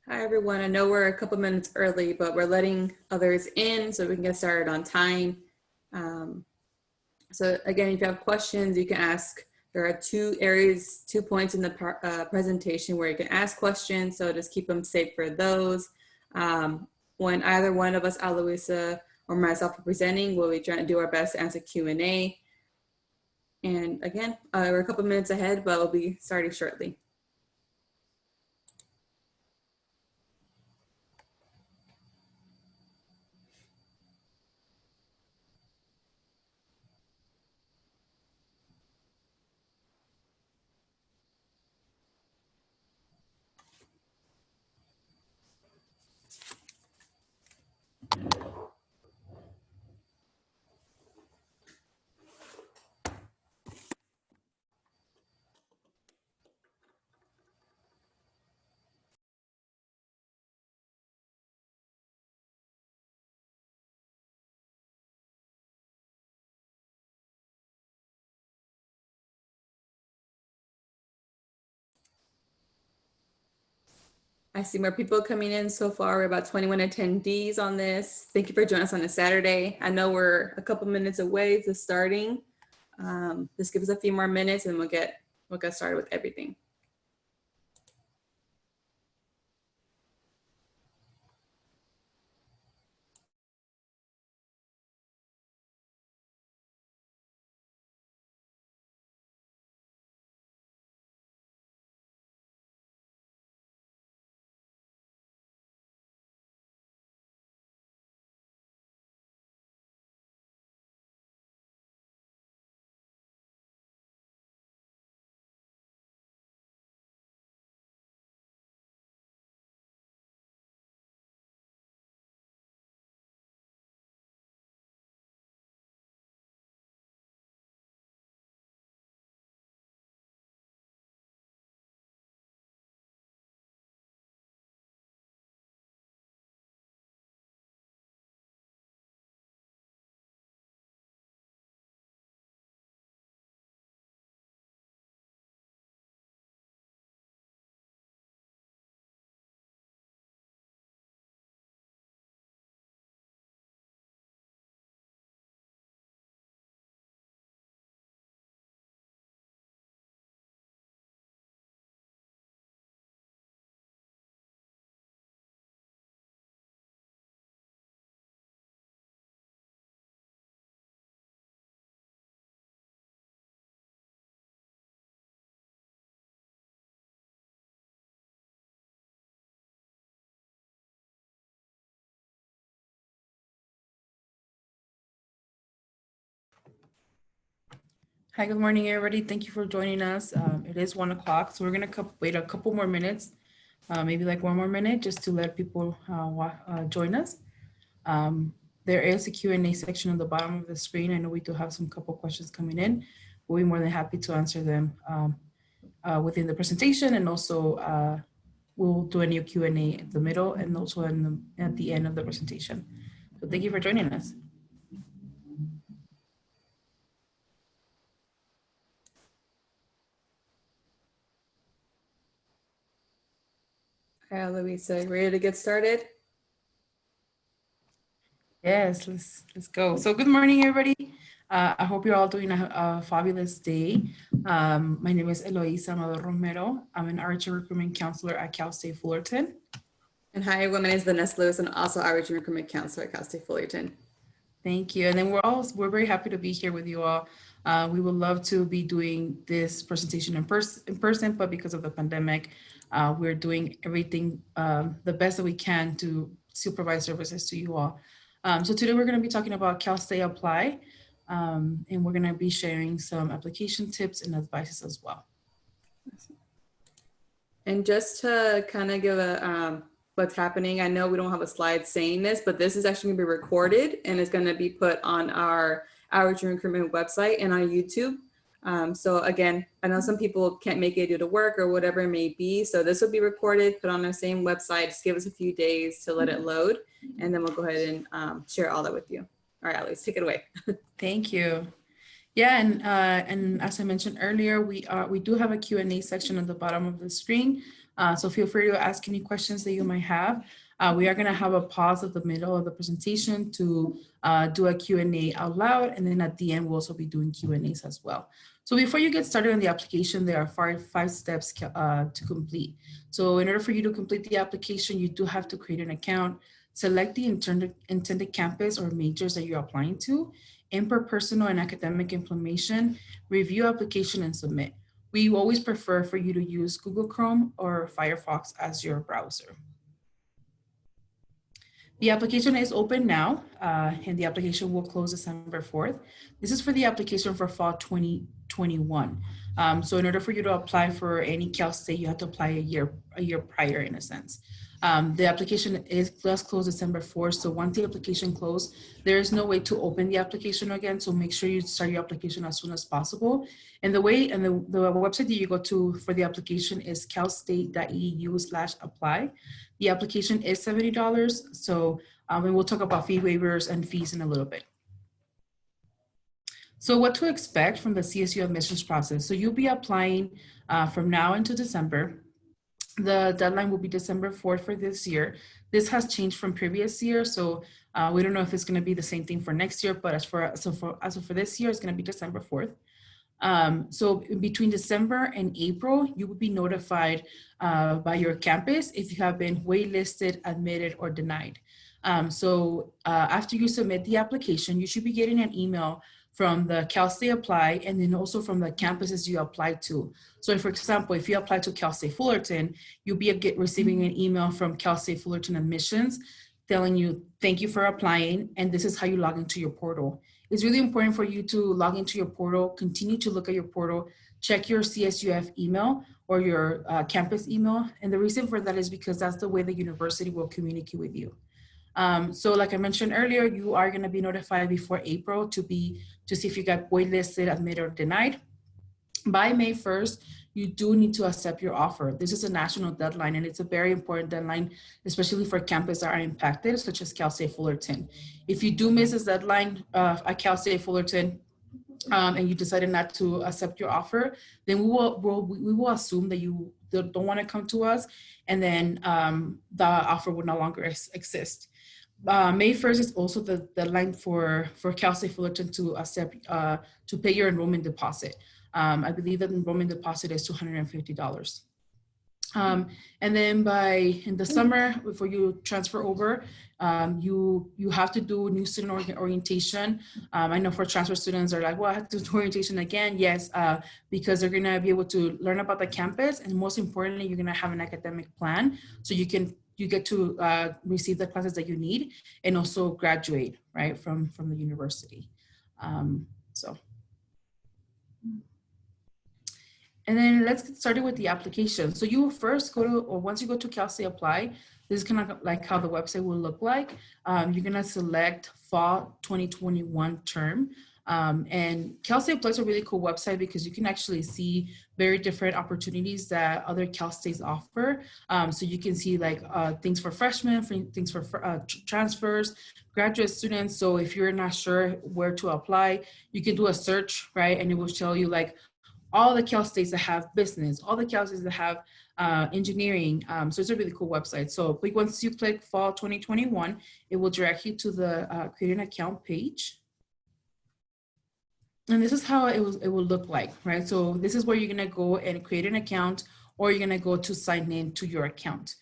Hi, everyone. I know we're a couple minutes early, but we're letting others in so we can get started on time. So again, if you have questions, you can ask. There are two points in the presentation where you can ask questions, so just keep them safe for those. When either one of us, Aloisa or myself, are presenting, we'll be trying to do our best to answer Q&A. And again, we're a couple minutes ahead, but we'll be starting shortly. I see more people coming in so far. We're about 21 attendees on this. Thank you for joining us on a Saturday. I know we're a couple minutes away to starting. Just give us a few more minutes and we'll get started with everything. Hi, good morning, everybody. Thank you for joining us. It is 1 o'clock, so we're gonna wait a couple more minutes, maybe like 1 more minute, just to let people join us. There is a Q&A section on the bottom of the screen. I know we do have some couple questions coming in. We'll be more than happy to answer them within the presentation, and also we'll do a new Q&A in the middle and also at the end of the presentation. So thank you for joining us. Hi, Aloisa, ready to get started? Yes, let's go. So good morning, everybody. I hope you're all doing a fabulous day. My name is Eloisa Amador Romero. I'm an RH Recruitment Counselor at Cal State Fullerton. And hi, everyone. My name is Vanessa Lewis. I'm also RH Recruitment Counselor at Cal State Fullerton. Thank you. And then we're very happy to be here with you all. We would love to be doing this presentation in person, but because of the pandemic, we're doing everything the best that we can to provide services to you all. So today we're going to be talking about Cal State Apply, and we're going to be sharing some application tips and advices as well. And just to kind of give a what's happening, I know we don't have a slide saying this, but this is actually going to be recorded and it's going to be put on our RH Recruitment website and on YouTube. So again, I know some people can't make it due to work or whatever it may be. So this will be recorded, put on our same website. Just give us a few days to let it load, and then we'll go ahead and share all that with you. All right, Alice, take it away. Thank you. Yeah, and as I mentioned earlier, we do have a Q&A section at the bottom of the screen. So feel free to ask any questions that you might have. We are going to have a pause at the middle of the presentation to do a Q&A out loud, and then at the end we'll also be doing Q&As as well. So before you get started on the application, there are five steps to complete. So in order for you to complete the application, you do have to create an account, select the intended campus or majors that you're applying to, input personal and academic information, review application, and submit. We always prefer for you to use Google Chrome or Firefox as your browser. The application is open now, and the application will close December 4th. This is for the application for fall 2021. So in order for you to apply for any Cal State, you have to apply a year prior, in a sense. The application does close December 4th. So once the application closes, there is no way to open the application again. So make sure you start your application as soon as possible. And the website that you go to for the application is calstate.edu/apply. The application is $70. So and we'll talk about fee waivers and fees in a little bit. So what to expect from the CSU admissions process. So you'll be applying from now into December. The deadline will be December 4th for this year. This has changed from previous year. So we don't know if it's going to be the same thing for next year, but as for this year, it's going to be December 4th. So between December and April, you will be notified by your campus if you have been waitlisted, admitted, or denied. So after you submit the application, you should be getting an email from the Cal State Apply, and then also from the campuses you applied to. So for example, if you apply to Cal State Fullerton, you'll be receiving an email from Cal State Fullerton Admissions telling you, thank you for applying, and this is how you log into your portal. It's really important for you to log into your portal, continue to look at your portal, check your CSUF email or your campus email. And the reason for that is because that's the way the university will communicate with you. So like I mentioned earlier, you are going to be notified before April to see if you got waitlisted, admitted, or denied. By May 1st, you do need to accept your offer. This is a national deadline, and it's a very important deadline, especially for campuses that are impacted, such as Cal State Fullerton. If you do miss this deadline at Cal State Fullerton, and you decided not to accept your offer, then we will assume that you don't want to come to us, and then the offer will no longer exist. May 1st is also the deadline for Cal State Fullerton to accept to pay your enrollment deposit. I believe that enrollment deposit is $250. And then in the summer, before you transfer over, you have to do new student orientation. I know for transfer students are like, well, I have to do orientation again. Yes, because they're gonna be able to learn about the campus, and most importantly, you're gonna have an academic plan, so you get to receive the classes that you need and also graduate, right, from the university. And then let's get started with the application. So you will first once you go to Cal State Apply, this is kind of like how the website will look like. You're gonna select fall 2021 term. And Cal State Apply is a really cool website because you can actually see very different opportunities that other Cal States offer. So you can see like things for freshmen, things for transfers, graduate students. So if you're not sure where to apply, you can do a search, right? And it will show you like all the Cal States that have business, all the Cal States that have engineering. So it's a really cool website. So once you click fall 2021, it will direct you to the create an account page. And this is how it will look like, right? So this is where you're gonna go and create an account, or you're gonna go to sign in to your account.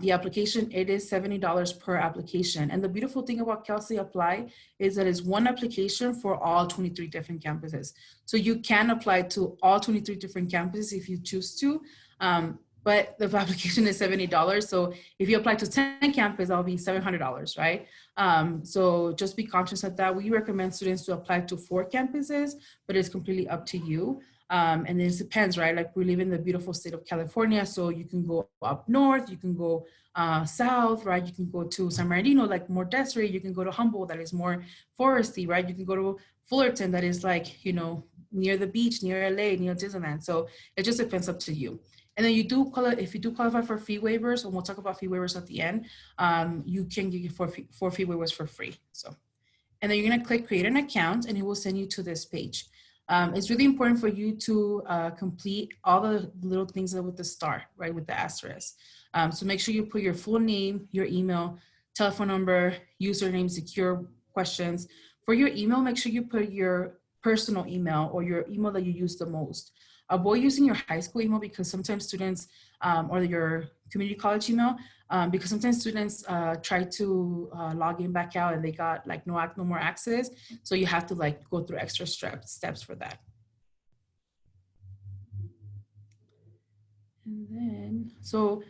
The application, it is $70 per application. And the beautiful thing about Cal State Apply is that it's one application for all 23 different campuses. So you can apply to all 23 different campuses if you choose to, but the application is $70. So if you apply to 10 campuses, that'll be $700, right? So just be conscious of that. We recommend students to apply to 4 campuses, but it's completely up to you. And it depends, right? Like we live in the beautiful state of California, so you can go up north, you can go south, right? You can go to San Bernardino, like more desert. You can go to Humboldt, that is more foresty, right? You can go to Fullerton, that is like, you know, near the beach, near LA, near Disneyland. So it just depends up to you. And then if you do qualify for fee waivers, and we'll talk about fee waivers at the end, you can get 4 fee waivers for free. So, and then you're gonna click create an account, and it will send you to this page. It's really important for you to complete all the little things with the star, right, with the asterisk. So make sure you put your full name, your email, telephone number, username, secure questions. For your email, make sure you put your personal email or your email that you use the most. Avoid using your high school email because sometimes students, or your community college email, because sometimes students try to log in back out and they got like no more access. So you have to like go through extra steps for that. And then, so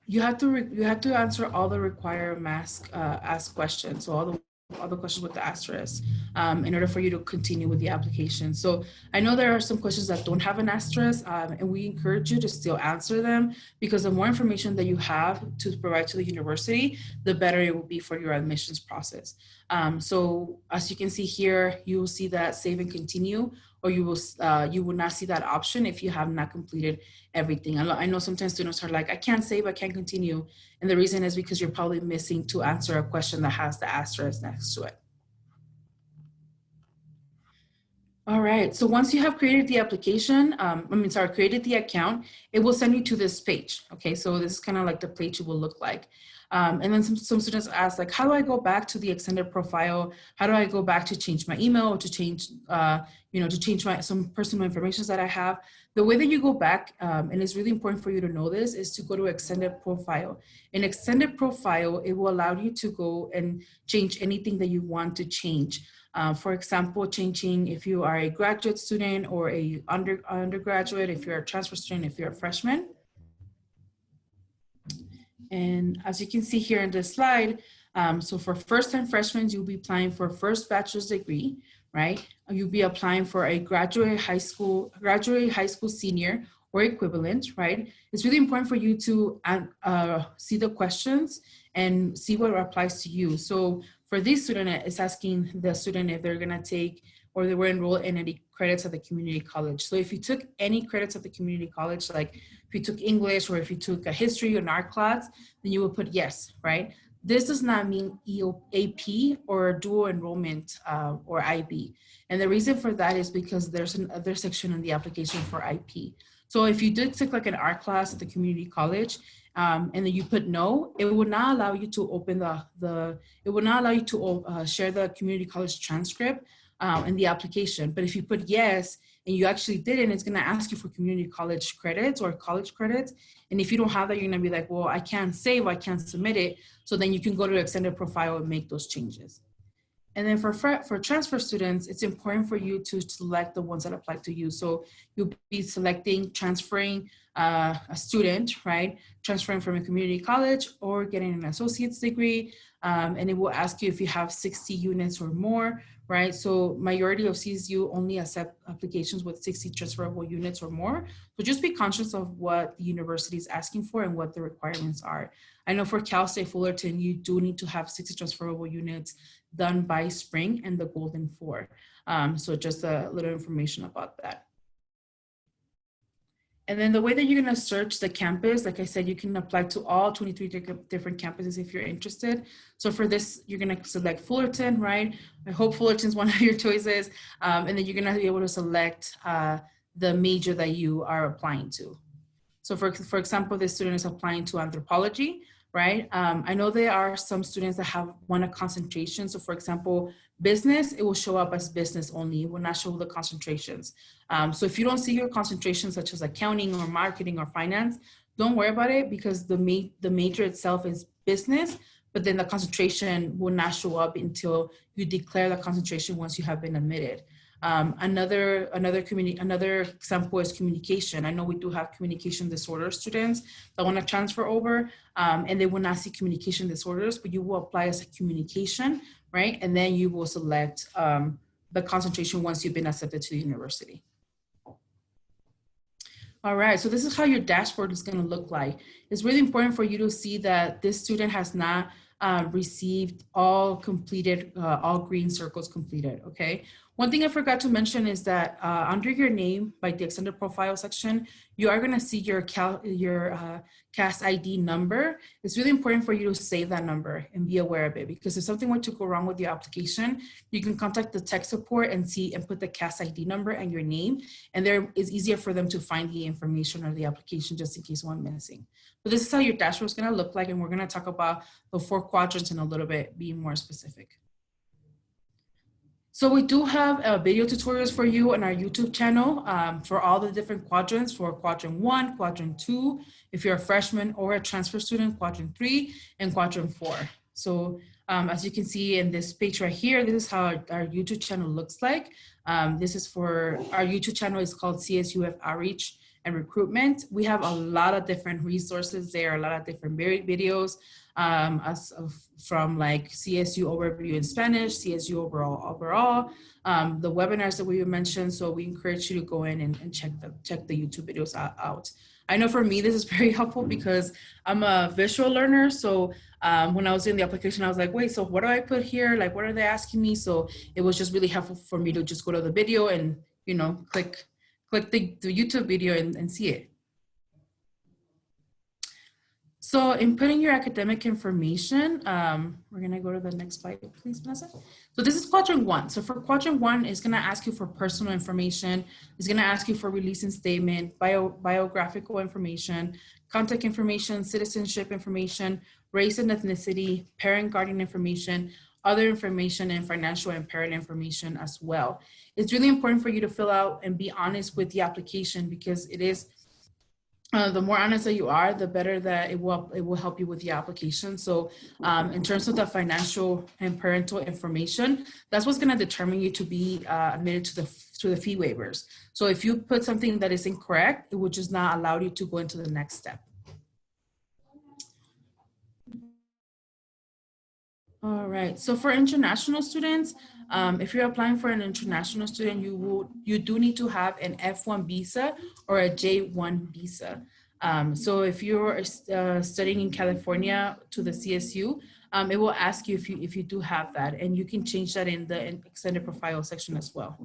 you have to answer all the required ask questions. So all the questions with the asterisk in order for you to continue with the application. So I know there are some questions that don't have an asterisk, and we encourage you to still answer them because the more information that you have to provide to the university, the better it will be for your admissions process. So as you can see here, you will see that save and continue, or you will not see that option if you have not completed everything. I know sometimes students are like, I can't save, I can't continue. And the reason is because you're probably missing to answer a question that has the asterisk next to it. All right, so once you have created the application, created the account, it will send you to this page. Okay, so this is kind of like the page it will look like. And then some students ask like, how do I go back to the extended profile? How do I go back to change my email or to change, to change some personal information that I have? The way that you go back, and it's really important for you to know this, is to go to extended profile. In extended profile, it will allow you to go and change anything that you want to change. For example, changing if you are a graduate student or a undergraduate, if you're a transfer student, if you're a freshman. And as you can see here in this slide, so for first-time freshmen, you'll be applying for first bachelor's degree, right? You'll be applying for a graduate high school senior or equivalent, right? It's really important for you to see the questions and see what applies to you. So for this student, it's asking the student if they're gonna take or they were enrolled in any credits at the community college. So if you took any credits at the community college, like if you took English or if you took a history or an art class, then you would put yes, right? This does not mean AP or dual enrollment or IB. And the reason for that is because there's another section in the application for IP. So if you did take like an art class at the community college, and then you put no, it would not allow you to open it would not allow you to share the community college transcript in the application. But if you put yes, and you actually did it, it's gonna ask you for community college credits or college credits. And if you don't have that, you're gonna be like, well, I can't save, I can't submit it. So then you can go to extended profile and make those changes. And then for transfer students, it's important for you to select the ones that apply to you. So you'll be selecting transferring a student, right? Transferring from a community college or getting an associate's degree. And it will ask you if you have 60 units or more, right? So majority of CSU only accept applications with 60 transferable units or more. So just be conscious of what the university is asking for and what the requirements are. I know for Cal State Fullerton, you do need to have 60 transferable units done by spring and the Golden 4. So just a little information about that. And then the way that you're gonna search the campus, like I said, you can apply to all 23 different campuses if you're interested. So for this, you're gonna select Fullerton, right? I hope Fullerton's one of your choices. And then you're gonna be able to select the major that you are applying to. So for example, this student is applying to anthropology, right? I know there are some students that have a concentration. So for example, business, it will show up as business only. It will not show the concentrations. So if you don't see your concentrations such as accounting or marketing or finance, don't worry about it because the major itself is business, but then the concentration will not show up until you declare the concentration once you have been admitted. Another example is communication. I know we do have communication disorder students that want to transfer over and they will not see communication disorders, but you will apply as a communication, right? And then you will select the concentration once you've been accepted to the university. All right, so this is how your dashboard is going to look like. It's really important for you to see that this student has not received all green circles completed, okay? One thing I forgot to mention is that under your name, by the extended profile section, you are going to see your CAS ID number. It's really important for you to save that number and be aware of it, because if something were to go wrong with your application, you can contact the tech support and put the CAS ID number and your name, and there is easier for them to find the information or the application just in case one missing. But this is how your dashboard is going to look like, and we're going to talk about the 4 quadrants in a little bit, being more specific. So we do have video tutorials for you on our YouTube channel for all the different quadrants, for quadrant 1, quadrant 2, if you're a freshman or a transfer student, quadrant 3, and quadrant 4. So as you can see in this page right here, this is how our YouTube channel looks like. This is for our YouTube channel is called CSUF Outreach and Recruitment. We have a lot of different resources there, a lot of different videos from like CSU overview in Spanish, CSU overall, the webinars that we mentioned. So we encourage you to go in and check the YouTube videos out. I know for me, this is very helpful because I'm a visual learner. So when I was doing the application, I was like, wait, so what do I put here? Like, what are they asking me? So it was just really helpful for me to just go to the video and, you know, click the YouTube video and see it. So inputting your academic information, we're gonna go to the next slide, please, Vanessa. So this is quadrant 1. So for quadrant 1, it's gonna ask you for personal information. It's gonna ask you for releasing statement, biographical information, contact information, citizenship information, race and ethnicity, parent guardian information, other information, and financial and parent information as well. It's really important for you to fill out and be honest with the application, because it is the more honest that you are, the better that it will help you with the application. So in terms of the financial and parental information, that's what's going to determine you to be admitted to the fee waivers. So if you put something that is incorrect, it will just not allow you to go into the next step. All right, so for international students, if you're applying for an international student, you do need to have an F1 visa or a J1 visa. So if you're studying in California to the CSU, it will ask you if you do have that, and you can change that in the extended profile section as well.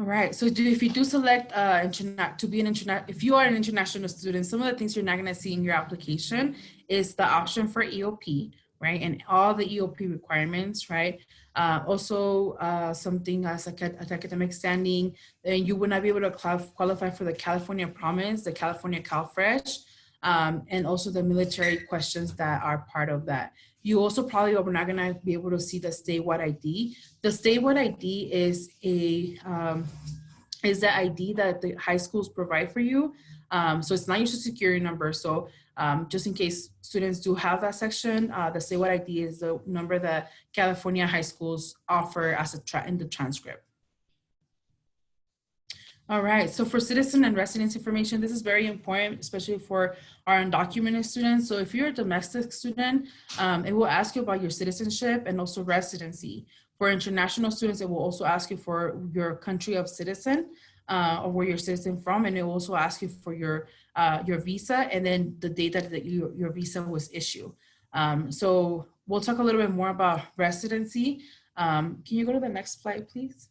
All right, so if you do select if you are an international student, some of the things you're not gonna see in your application is the option for EOP, right? And all the EOP requirements, right? Also something as academic standing, then you would not be able to qualify for the California Promise, the California CalFresh, and also the military questions that are part of that. You also probably are not going to be able to see the statewide ID. The statewide ID is the ID that the high schools provide for you. So it's not your social security number. So just in case students do have that section, the statewide ID is the number that California high schools offer as in the transcript. All right, so for citizen and residence information, this is very important, especially for our undocumented students. So if you're a domestic student, it will ask you about your citizenship and also residency. For international students, it will also ask you for your country of citizen or where you're citizen from, and it will also ask you for your visa and then the date that your visa was issued. So we'll talk a little bit more about residency. Can you go to the next slide, please?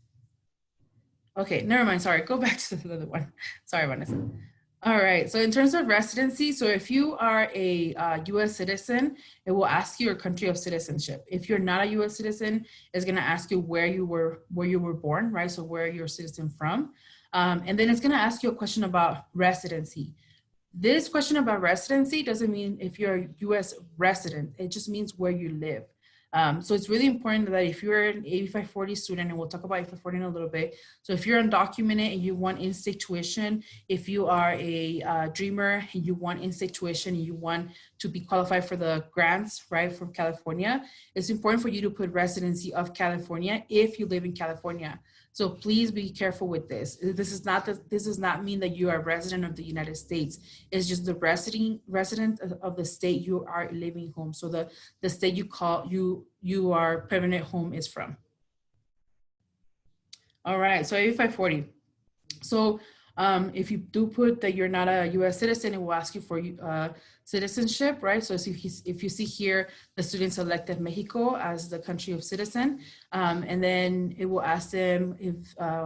Okay, never mind, sorry, go back to the other one. Sorry, Vanessa. All right, so in terms of residency, so if you are a US citizen, it will ask you your country of citizenship. If you're not a US citizen, it's gonna ask you where you were born, right? So where you're a citizen from. And then it's gonna ask you a question about residency. This question about residency doesn't mean if you're a US resident, it just means where you live. So it's really important that if you're an 8540 student, and we'll talk about 8540 in a little bit. So if you're undocumented and you want in-state tuition, if you are a dreamer and you want in-state tuition and you want to be qualified for the grants, right, from California, it's important for you to put residency of California if you live in California. So please be careful with this. This does not mean that you are a resident of the United States. It's just the resident of the state you are living home. So the state your permanent home is from. All right, so 8540. So If you do put that you're not a U.S. citizen, it will ask you for citizenship, right? So if you see here, the student selected Mexico as the country of citizen, and then it will ask them if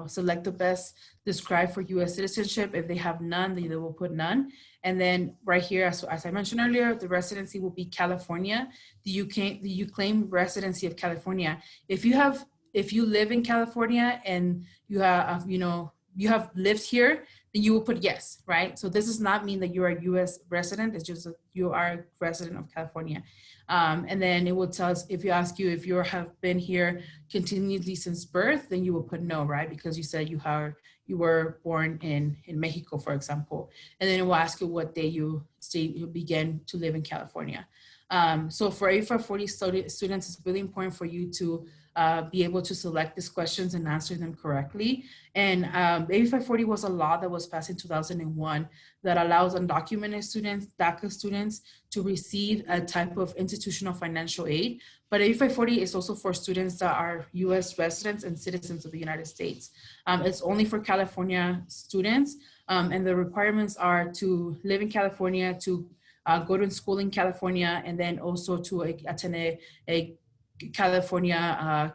select the best described for U.S. citizenship. If they have none, they will put none. And then right here, as I mentioned earlier, the residency will be California. Do you claim residency of California? If you live in California and you have, you have lived here, then you will put yes, right? So this does not mean that you're a U.S. resident. It's just that you are a resident of California. And then it will tell us, if you ask you if you have been here continuously since birth, then you will put no, right? Because you said you were born in Mexico, for example. And then it will ask you what day you began to live in California. So for 8540 students, it's really important for you to be able to select these questions and answer them correctly. And 8540 was a law that was passed in 2001 that allows undocumented students, DACA students, to receive a type of institutional financial aid. But 8540 is also for students that are US residents and citizens of the United States. It's only for California students, and the requirements are to live in California, to go to school in California, and then also to attend a California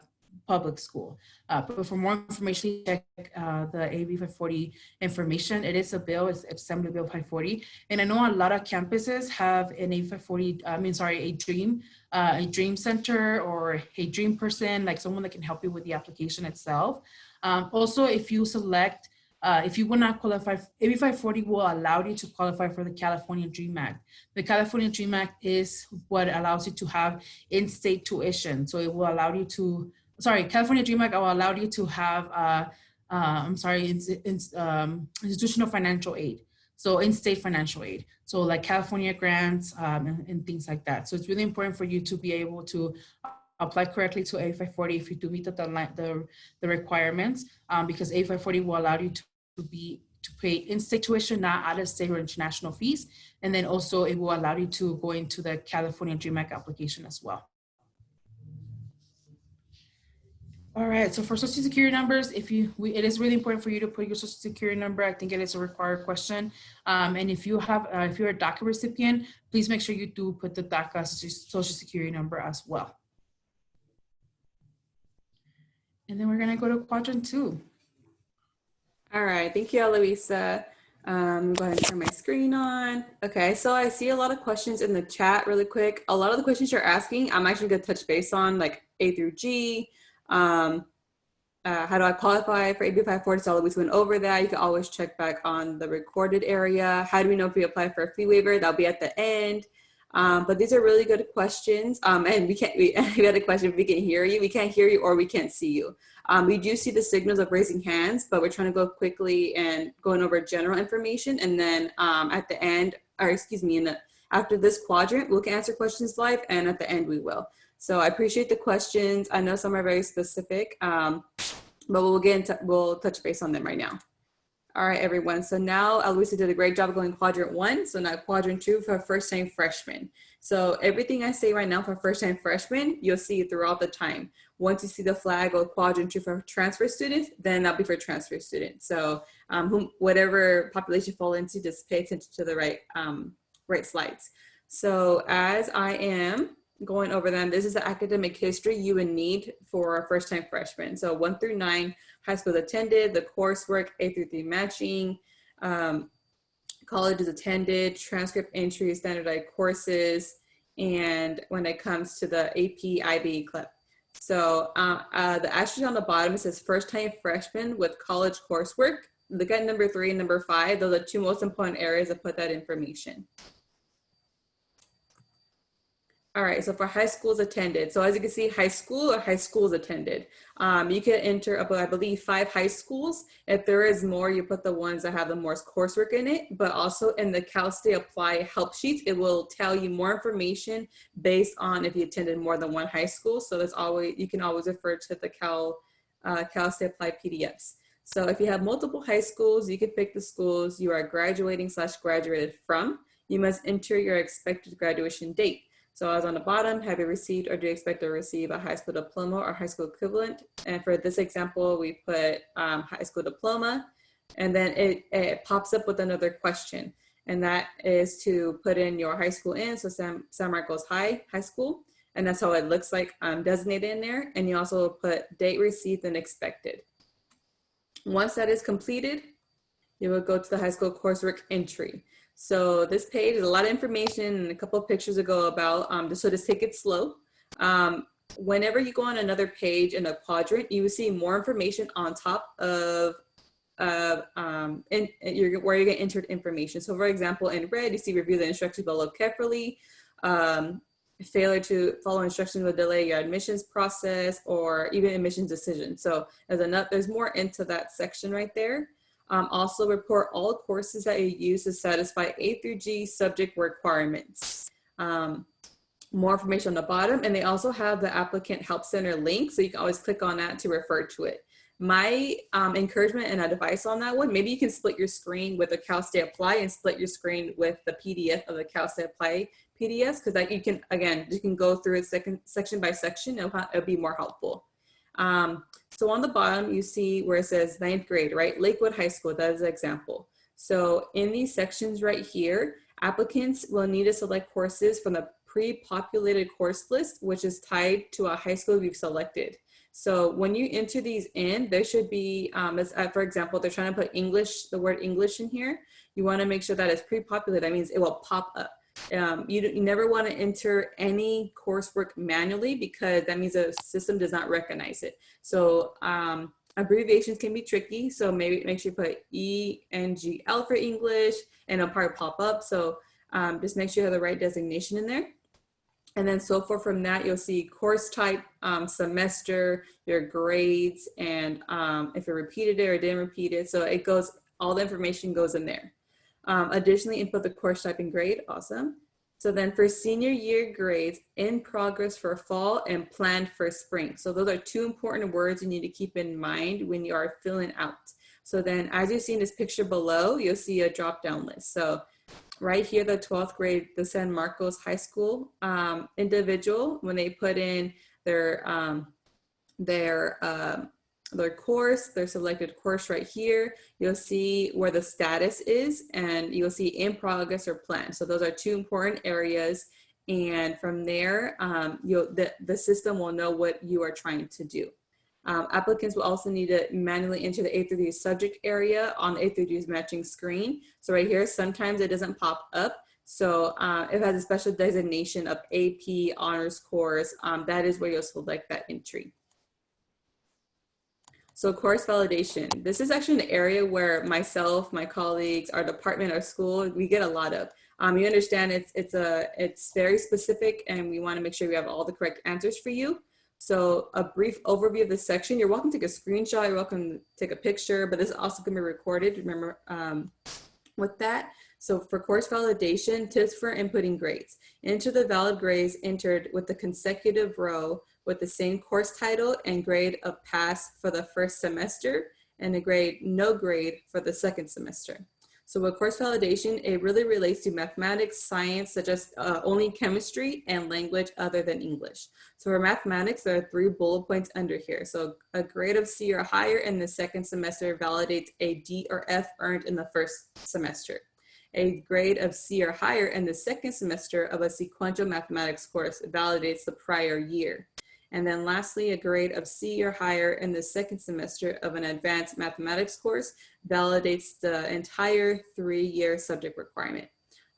public school. But for more information, check the AB 540 information. It is a bill, it's Assembly Bill 540. And I know a lot of campuses have an AB 540, a dream center or a dream person, like someone that can help you with the application itself. Also, if you select if you will not qualify, AB 540 will allow you to qualify for the California Dream Act. The California Dream Act is what allows you to have in-state tuition. So it will allow you to, California Dream Act will allow you to have, institutional financial aid. So in-state financial aid. So like California grants and things like that. So it's really important for you to be able to apply correctly to AB 540 if you do meet the requirements, because AB 540 will allow you to pay in-state tuition, not out-of-state or international fees. And then also it will allow you to go into the California Dream Act application as well. All right, so for Social Security numbers, it is really important for you to put your Social Security number. I think it is a required question. And if you're a DACA recipient, please make sure you do put the DACA Social Security number as well. And then we're gonna go to quadrant 2. All right, thank you, Eloisa. Go ahead and turn my screen on. Okay, so I see a lot of questions in the chat really quick. A lot of the questions you're asking, I'm actually gonna touch base on, like A through G. How do I qualify for AB 540? So Eloisa went over that. You can always check back on the recorded area. How do we know if we apply for a fee waiver? That'll be at the end. But these are really good questions. And we had a question, if we can hear you. We can't hear you or we can't see you. We do see the signals of raising hands, but we're trying to go quickly and going over general information. And then at the end, after this quadrant, we can answer questions live, and at the end we will. So I appreciate the questions. I know some are very specific, but we'll touch base on them right now. All right, everyone. So now Eloisa did a great job going quadrant 1. So now quadrant 2 for first-time freshmen. So everything I say right now for first-time freshmen, you'll see throughout the time. Once you see the flag of quadrant 2 for transfer students, then that'll be for transfer students. So whatever population you fall into, just pay attention to the right slides. So as I am going over them, this is the academic history you would need for a first-time freshman. So 1 through 9, high school attended, the coursework, 8 through 3 matching, colleges attended, transcript entry, standardized courses, and when it comes to the AP, IB clip. So the asterisk on the bottom, it says first-time freshman with college coursework. Look at number 3 and number 5. Those are the 2 most important areas to put that information. All right, so for high schools attended. So as you can see, high school or high schools attended. You can enter, I believe, 5 high schools. If there is more, you put the ones that have the most coursework in it, but also in the Cal State Apply help sheets, it will tell you more information based on if you attended more than 1 high school. So that's always, you can always refer to the Cal State Apply PDFs. So if you have multiple high schools, you can pick the schools you are graduating/graduated from. You must enter your expected graduation date. So as on the bottom, have you received or do you expect to receive a high school diploma or high school equivalent? And for this example, we put high school diploma. And then it pops up with another question. And that is to put in your high school in. So San Marcos High School. And that's how it looks like designated in there. And you also put date received and expected. Once that is completed, you will go to the high school coursework entry. So this page is a lot of information and a couple of pictures to go about, so just take it slow. Whenever you go on another page in a quadrant, you will see more information on top of where you're going to enter information. So for example, in red, you see review the instructions below carefully. Failure to follow instructions will delay your admissions process or even admissions decision. So there's more into that section right there. Also report all courses that you use to satisfy A through G subject requirements. More information on the bottom, and they also have the applicant help center link, so you can always click on that to refer to it. My encouragement and advice on that one, maybe you can split your screen with the Cal State Apply and split your screen with the PDF of the Cal State Apply PDFs, because like you can go through it section by section. It'll be more helpful. So on the bottom, you see where it says 9th grade, right? Lakewood High School, that is an example. So in these sections right here, applicants will need to select courses from the pre-populated course list, which is tied to a high school we've selected. So when you enter these in, there should be, for example, they're trying to put English, the word English in here. You want to make sure that it's pre-populated. That means it will pop up. You never want to enter any coursework manually, because that means the system does not recognize it. So abbreviations can be tricky. So maybe make sure you put ENGL for English, and it'll probably pop up. So just make sure you have the right designation in there. And then so forth from that, you'll see course type, semester, your grades, and if you repeated it or didn't repeat it. So it goes, all the information goes in there. Additionally, input the course type and grade, awesome. So then for senior year grades, in progress for fall and planned for spring. So those are two important words you need to keep in mind when you are filling out. So then as you see in this picture below, you'll see a drop-down list. So right here, the 12th grade, the San Marcos High School individual, when they put in their course, their selected course right here, you'll see where the status is, and you'll see in progress or planned. So those are two important areas. And from there, the system will know what you are trying to do. Applicants will also need to manually enter the A through D subject area on the A through D's matching screen. So right here, sometimes it doesn't pop up. So it has a special designation of AP honors course. That is where you'll select that entry. So course validation. This is actually an area where myself, my colleagues, our department, our school, we get a lot of. You understand it's very specific, and we want to make sure we have all the correct answers for you. So a brief overview of this section. You're welcome to take a screenshot, you're welcome to take a picture, but this is also going to be recorded, remember, with that. So for course validation, tips for inputting grades. Enter the valid grades entered with the consecutive row with the same course title and grade of pass for the first semester, and a grade no grade for the second semester. So with course validation, it really relates to mathematics, science, such as only chemistry, and language other than English. So for mathematics, there are 3 bullet points under here. So a grade of C or higher in the second semester validates a D or F earned in the first semester. A grade of C or higher in the second semester of a sequential mathematics course validates the prior year. And then lastly, a grade of C or higher in the second semester of an advanced mathematics course validates the entire 3-year subject requirement.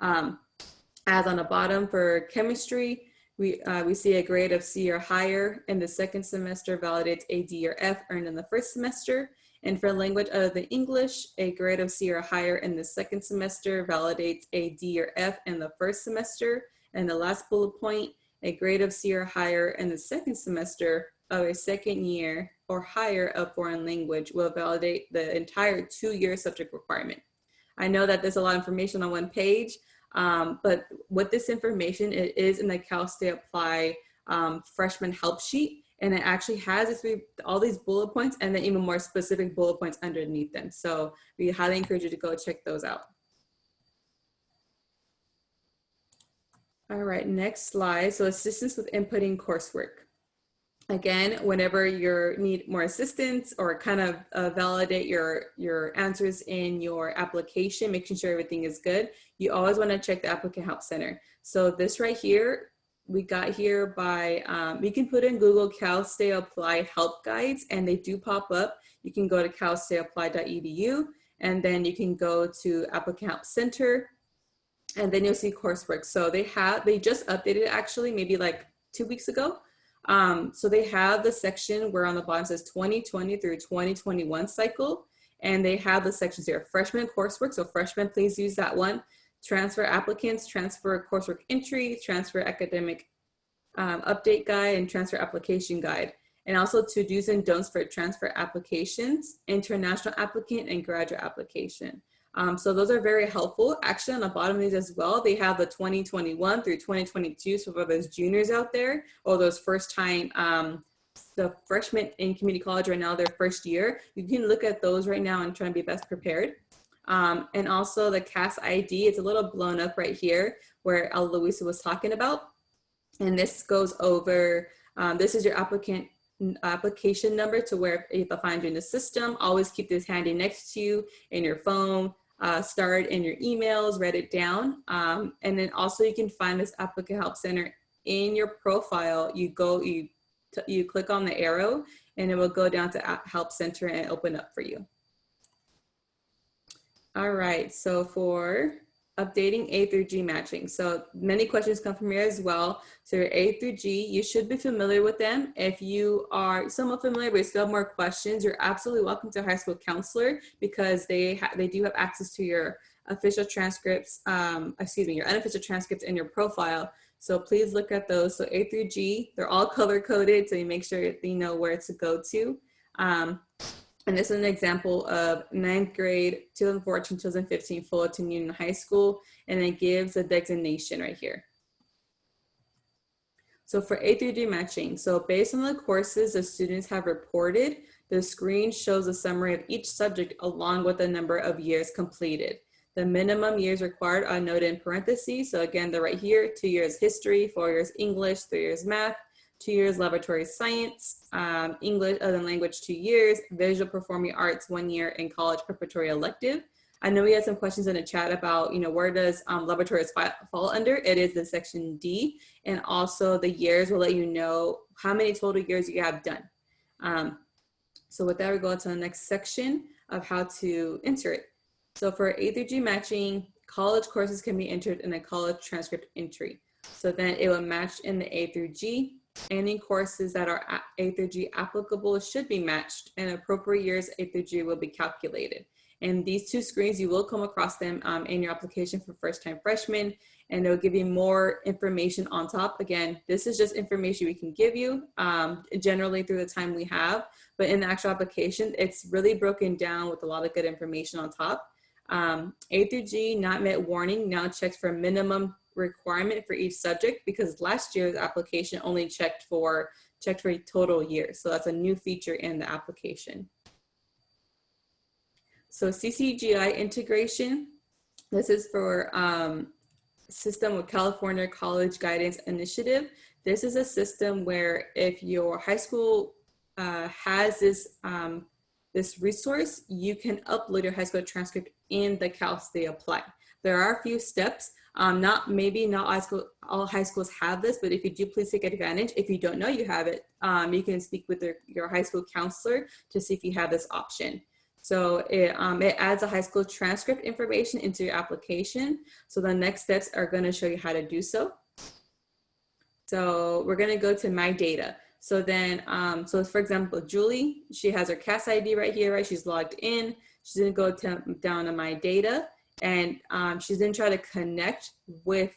As on the bottom for chemistry, we see a grade of C or higher in the second semester validates a D or F earned in the first semester. And for language other than English, a grade of C or higher in the second semester validates a D or F in the first semester. And the last bullet point, a grade of C or higher in the second semester of a second year or higher of foreign language will validate the entire 2-year subject requirement. I know that there's a lot of information on one page, but with this information, it is in the Cal State Apply freshman help sheet, and it actually has all these bullet points and then even more specific bullet points underneath them. So we highly encourage you to go check those out. All right, next slide. So assistance with inputting coursework. Again, whenever you need more assistance or kind of validate your answers in your application, making sure everything is good, you always want to check the Applicant Help Center. So this right here, we got here by, you can put in Google Cal State Apply help guides, and they do pop up. You can go to calstateapply.edu, and then you can go to Applicant Help Center, and then you'll see Coursework. So they just updated it actually, maybe like 2 weeks ago. So they have the section where on the bottom says 2020 through 2021 cycle, and they have the sections here: freshman coursework, so freshmen, please use that one; transfer applicants, transfer coursework entry, transfer academic update guide, and transfer application guide, and also to do's and don'ts for transfer applications, international applicant, and graduate application. So those are very helpful. Actually, on the bottom of these as well, they have the 2021 through 2022. So for those juniors out there, or those first time, the freshmen in community college right now, their first year, you can look at those right now and try and be best prepared. And also the CAS ID, it's a little blown up right here where Aloisa was talking about. And this goes over, this is your application number to where if I find you in the system, always keep this handy next to you in your phone. Start in your emails, write it down. And then also you can find this Applicant Help Center in your profile. You click on the arrow and it will go down to Help Center and open up for you. All right, so for updating A through G matching. So many questions come from here as well. So your A through G, you should be familiar with them. If you are somewhat familiar but you still have more questions, you're absolutely welcome to a high school counselor, because they do have access to your official transcripts, your unofficial transcripts in your profile. So please look at those. So A through G, they're all color coded, so you make sure you know where to go to. And this is an example of 9th grade, 2014-2015 Fullerton Union High School, and it gives a designation right here. So for A through D matching, so based on the courses the students have reported, the screen shows a summary of each subject along with the number of years completed. The minimum years required are noted in parentheses. So again, they're right here: 2 years history, 4 years English, 3 years math, 2 years laboratory science, English other than language 2 years, visual performing arts 1 year, and college preparatory elective. I know we had some questions in the chat about, where does laboratories fall under? It is the section D, and also the years will let you know how many total years you have done. So with that, we go to the next section of how to enter it. So for A through G matching, college courses can be entered in a college transcript entry. So then it will match in the A through G. Any courses that are A through G applicable should be matched, and appropriate years A through G will be calculated. And these two screens, you will come across them in your application for first-time freshmen, and they'll give you more information on top. Again, this is just information we can give you generally through the time we have, but in the actual application, it's really broken down with a lot of good information on top. A through G not met warning now checks for minimum requirement for each subject, because last year's application only checked for total years. So that's a new feature in the application. So CCGI integration, this is for system with California College Guidance Initiative. This is a system where if your high school has this resource, you can upload your high school transcript in the Cal State Apply. There are a few steps. Not all high schools have this, but if you do, please take advantage. If you don't know you have it, you can speak with your high school counselor to see if you have this option. So it adds a high school transcript information into your application. So the next steps are going to show you how to do so. So we're going to go to My Data. So then, so for example, Julie, she has her CAS ID right here, right? She's logged in. She's going to go down to My Data. And she's going to try to connect with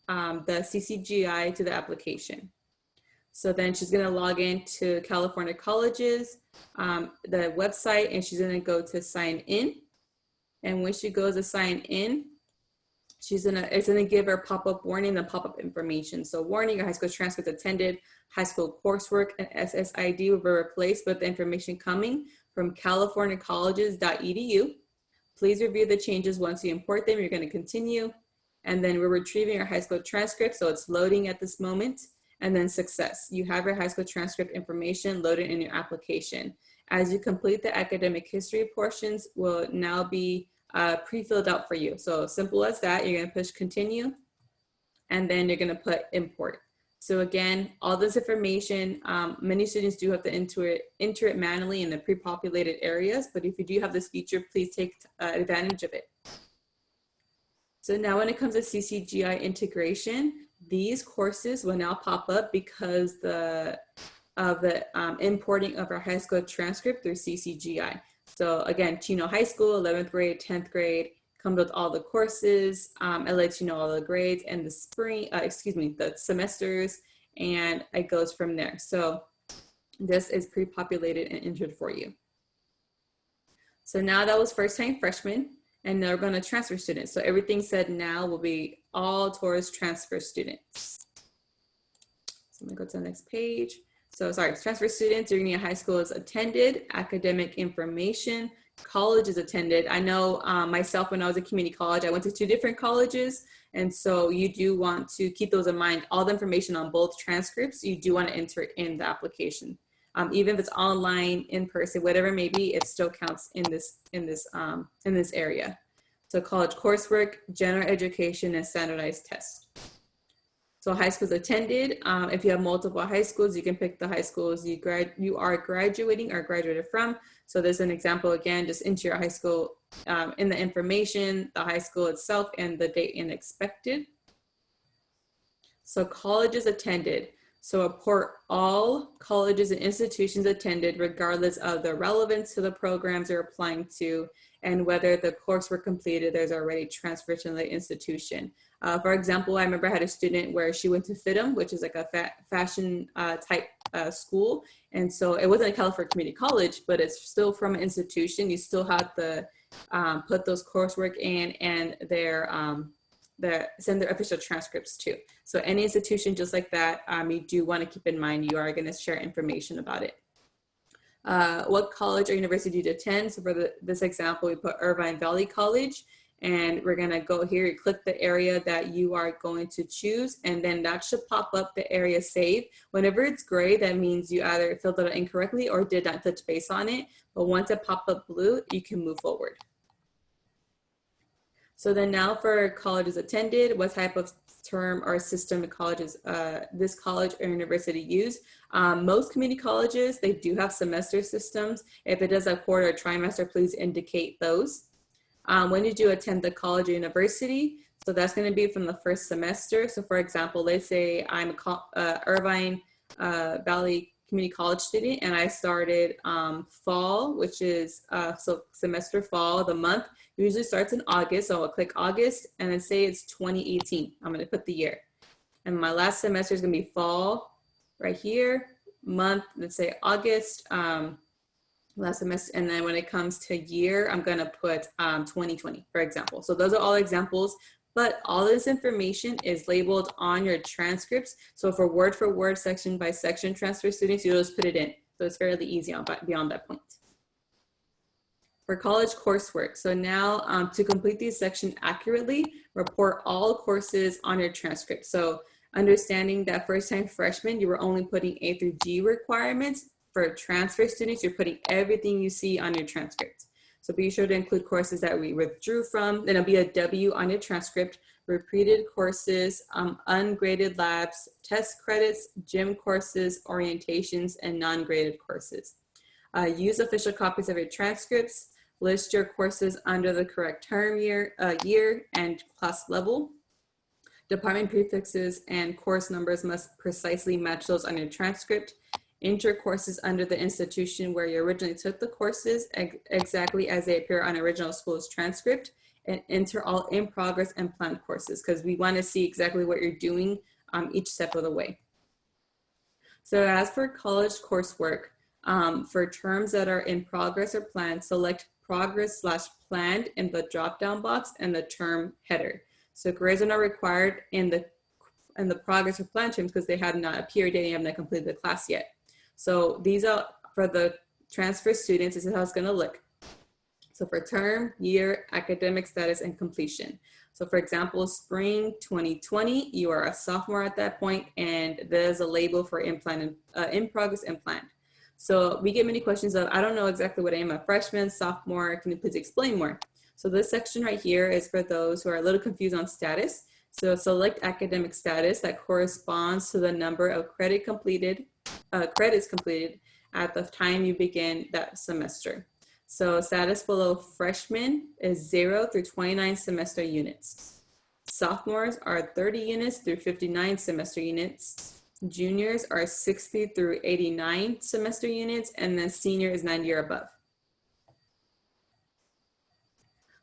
the CCGI to the application. So then she's going to log into California Colleges, the website, and she's going to go to sign in. And when she goes to sign in, it's going to give her pop-up warning and pop-up information. So warning, your high school transcript attended, high school coursework, and SSID will be replaced with the information coming from californiacolleges.edu. Please review the changes once you import them. You're going to continue. And then we're retrieving our high school transcript. So it's loading at this moment. and then success. You have your high school transcript information loaded in your application. As you complete the academic history portions will now be pre-filled out for you. So simple as that. You're going to push continue, and then you're going to put import. So again, all this information, many students do have to enter it manually in the pre-populated areas, but if you do have this feature, please take advantage of it. So now when it comes to CCGI integration, these courses will now pop up because of the importing of our high school transcript through CCGI. So again, Chino High School, 11th grade, 10th grade, comes with all the courses. It lets you know all the grades and the semesters, and it goes from there. So this is pre-populated and entered for you. So now that was first-time freshmen, and now we're going to transfer students. So everything said now will be all towards transfer students. So I'm going to go to the next page. So sorry, transfer students, junior high school is attended, academic information, college is attended. I know myself, when I was at community college, I went to 2 different colleges. And so you do want to keep those in mind. All the information on both transcripts, you do want to enter in the application. Even if it's online, in person, whatever it may be, it still counts in this area. So college coursework, general education, and standardized tests. So high schools attended. If you have multiple high schools, you can pick the high schools you are graduating or graduated from. So there's an example again, just enter your high school in the information, the high school itself, and the date and expected. So colleges attended. So report all colleges and institutions attended regardless of the relevance to the programs you're applying to and whether the coursework completed, there's already transferred to the institution. For example, I remember I had a student where she went to FITM, which is like a fashion type school. And so it wasn't a California Community College, but it's still from an institution. You still have to put those coursework in and send their official transcripts too. So any institution just like that, you do want to keep in mind, you are going to share information about it. What college or university to attend? So for this example, we put Irvine Valley College, and we're going to go here, you click the area that you are going to choose, and then that should pop up the area saved. Whenever it's gray, that means you either filled it out incorrectly or did not touch base on it. But once it popped up blue, you can move forward. So then now for colleges attended, what type of term or system colleges this college or university use? Most community colleges, they do have semester systems. If it does a quarter or trimester, please indicate those. When did you attend the college or university? So that's going to be from the first semester. So for example, let's say I'm a Irvine Valley Community College student, and I started fall, which is so semester fall. The month usually starts in August, so I'll click August and then say it's 2018. I'm going to put the year, and my last semester is going to be fall right here. Month, let's say August, last semester, and then when it comes to year, I'm going to put 2020, for example. So those are all examples. But all this information is labeled on your transcripts. So for word, section by section transfer students, you'll just put it in. So it's fairly easy beyond that point. For college coursework, so now to complete these sections accurately, report all courses on your transcript. So understanding that first-time freshmen, you were only putting A through G requirements. For transfer students, you're putting everything you see on your transcript. So be sure to include courses that we withdrew from. Then it'll be a W on your transcript, repeated courses, ungraded labs, test credits, gym courses, orientations, and non-graded courses. Use official copies of your transcripts. List your courses under the correct term year and class level. Department prefixes and course numbers must precisely match those on your transcript. Enter courses under the institution where you originally took the courses exactly as they appear on original school's transcript, and enter all in progress and planned courses because we want to see exactly what you're doing each step of the way. So as for college coursework, for terms that are in progress or planned, select progress/planned in the drop-down box and the term header. So grades are not required in the progress or planned terms because they have not appeared yet and you have not completed the class yet. So these are for the transfer students, this is how it's going to look. So for term, year, academic status, and completion. So for example, spring 2020, you are a sophomore at that point, and there's a label for in progress and planned. So we get many questions of, I don't know exactly what I am, a freshman, sophomore, can you please explain more? So this section right here is for those who are a little confused on status. So select academic status that corresponds to the number of credits completed at the time you begin that semester. So status below freshmen is 0 through 29 semester units. Sophomores are 30 units through 59 semester units. Juniors are 60 through 89 semester units, and then senior is 90 or above.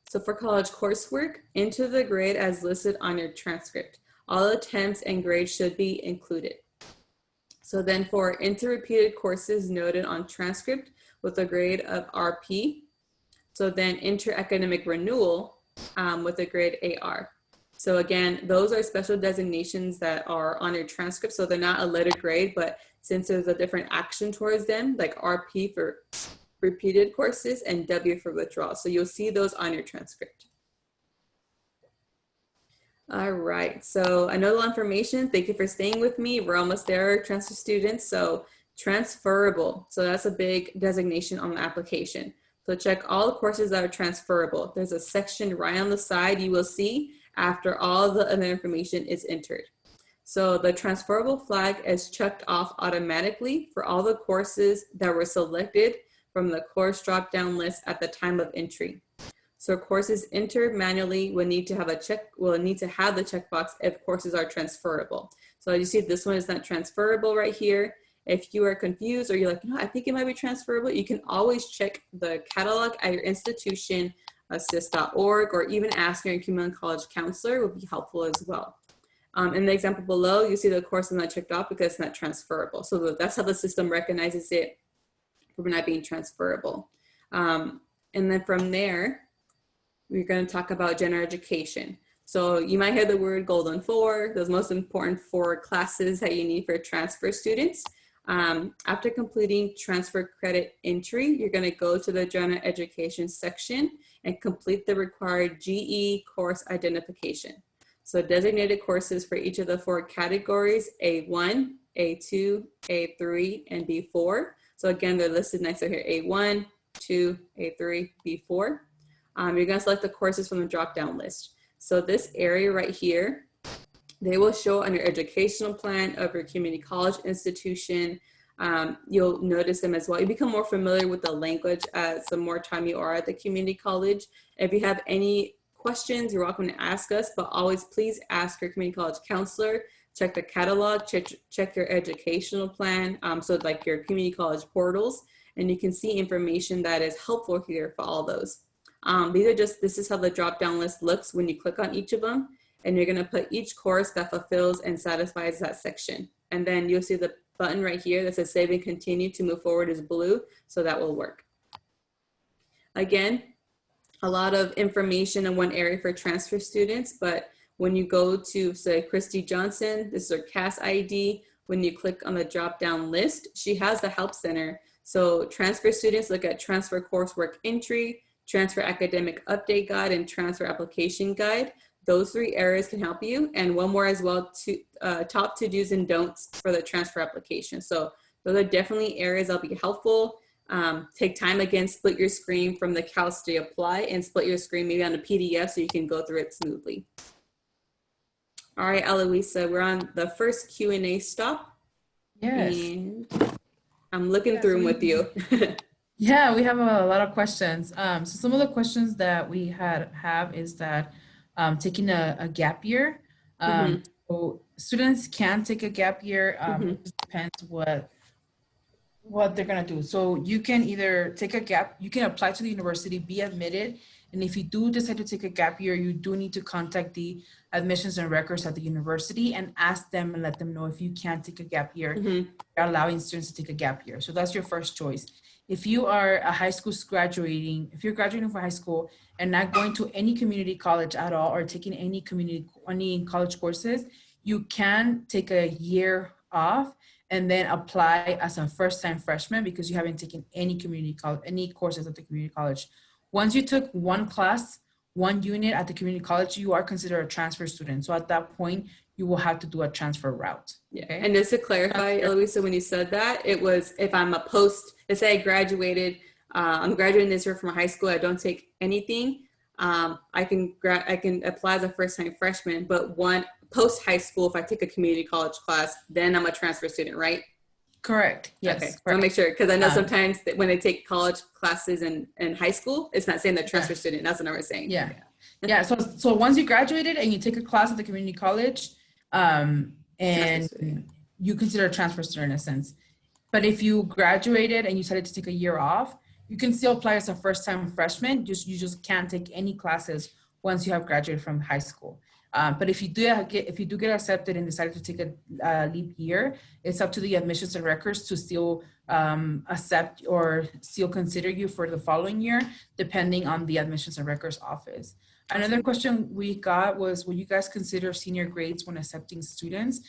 So for college coursework, enter the grade as listed on your transcript. All attempts and grades should be included. So then for inter-repeated courses noted on transcript with a grade of RP. So then inter-academic renewal with a grade AR. So again, those are special designations that are on your transcript. So they're not a letter grade, but since there's a different action towards them, like RP for repeated courses and W for withdrawal. So you'll see those on your transcript. All right, so I know a lot of information. Thank you for staying with me. We're almost there, transfer students. So transferable, so that's a big designation on the application. So check all the courses that are transferable. There's a section right on the side you will see after all the other information is entered. So the transferable flag is checked off automatically for all the courses that were selected from the course drop-down list at the time of entry. So courses entered manually will need to have the checkbox if courses are transferable. So you see this one is not transferable right here. If you are confused or you're like, no, I think it might be transferable, you can always check the catalog at your institution, assist.org, or even ask your community college counselor will be helpful as well. In the example below, you see the course is not checked off because it's not transferable. So that's how the system recognizes it for not being transferable. And then from there, we're going to talk about general education. So you might hear the word Golden 4, those most important 4 classes that you need for transfer students. After completing transfer credit entry, you're going to go to the general education section and complete the required GE course identification. So designated courses for each of the 4 categories, A1, A2, A3, and B4. So again, they're listed nice over here, A1, 2, A3, B4. You're going to select the courses from the drop-down list. So this area right here, they will show on your educational plan of your community college institution. You'll notice them as well. You become more familiar with the language as the more time you are at the community college. If you have any questions, you're welcome to ask us, but always please ask your community college counselor. Check the catalog, check your educational plan, so like your community college portals, and you can see information that is helpful here for all those. This is how the drop-down list looks when you click on each of them, and you're gonna put each course that fulfills and satisfies that section. And then you'll see the button right here that says save and continue to move forward is blue, so that will work. Again, a lot of information in one area for transfer students, but when you go to, say, Christy Johnson, this is her CAS ID. When you click on the drop-down list, she has the help center. So transfer students look at transfer coursework entry, transfer academic update guide, and transfer application guide. Those 3 areas can help you. And one more as well, top to-dos and don'ts for the transfer application. So those are definitely areas that'll be helpful. Take time again, split your screen from the Cal State Apply and split your screen maybe on a PDF so you can go through it smoothly. All right, Eloisa, we're on the first Q&A stop. Yes. And I'm looking through them with you. Yeah, we have a lot of questions. So some of the questions that we have is that taking a gap year. So students can take a gap year. It just depends what they're gonna do. So you can either take a gap, you can apply to the university, be admitted, and if you do decide to take a gap year, you do need to contact the admissions and records at the university and ask them and let them know if you can take a gap year. They're allowing students to take a gap year. So that's your first choice. If you are a high school graduating, if you're graduating from high school and not going to any community college at all or taking any college courses, you can take a year off and then apply as a first-time freshman because you haven't taken any courses at the community college. Once you took one class, one unit at the community college, you are considered a transfer student. So at that point, you will have to do a transfer route. Yeah. Okay? And just to clarify, Eloisa, when you said that, it was if I'm a post, let's say I graduated, I'm graduating this year from high school, I don't take anything, I can apply as a first-time freshman, but one post high school, if I take a community college class, then I'm a transfer student, right? Correct. Yes. Okay. Correct. So I'll make sure, because I know sometimes that when they take college classes in high school, it's not saying they're transfer student. That's what I was saying. Yeah. Yeah. So once you graduated and you take a class at the community college, and you consider a transfer student in a sense. But if you graduated and you decided to take a year off, you can still apply as a first-time freshman. You just can't take any classes once you have graduated from high school. But if you do get accepted and decided to take a leap year, it's up to the admissions and records to still accept or still consider you for the following year, depending on the admissions and records office. Another question we got was, will you guys consider senior grades when accepting students?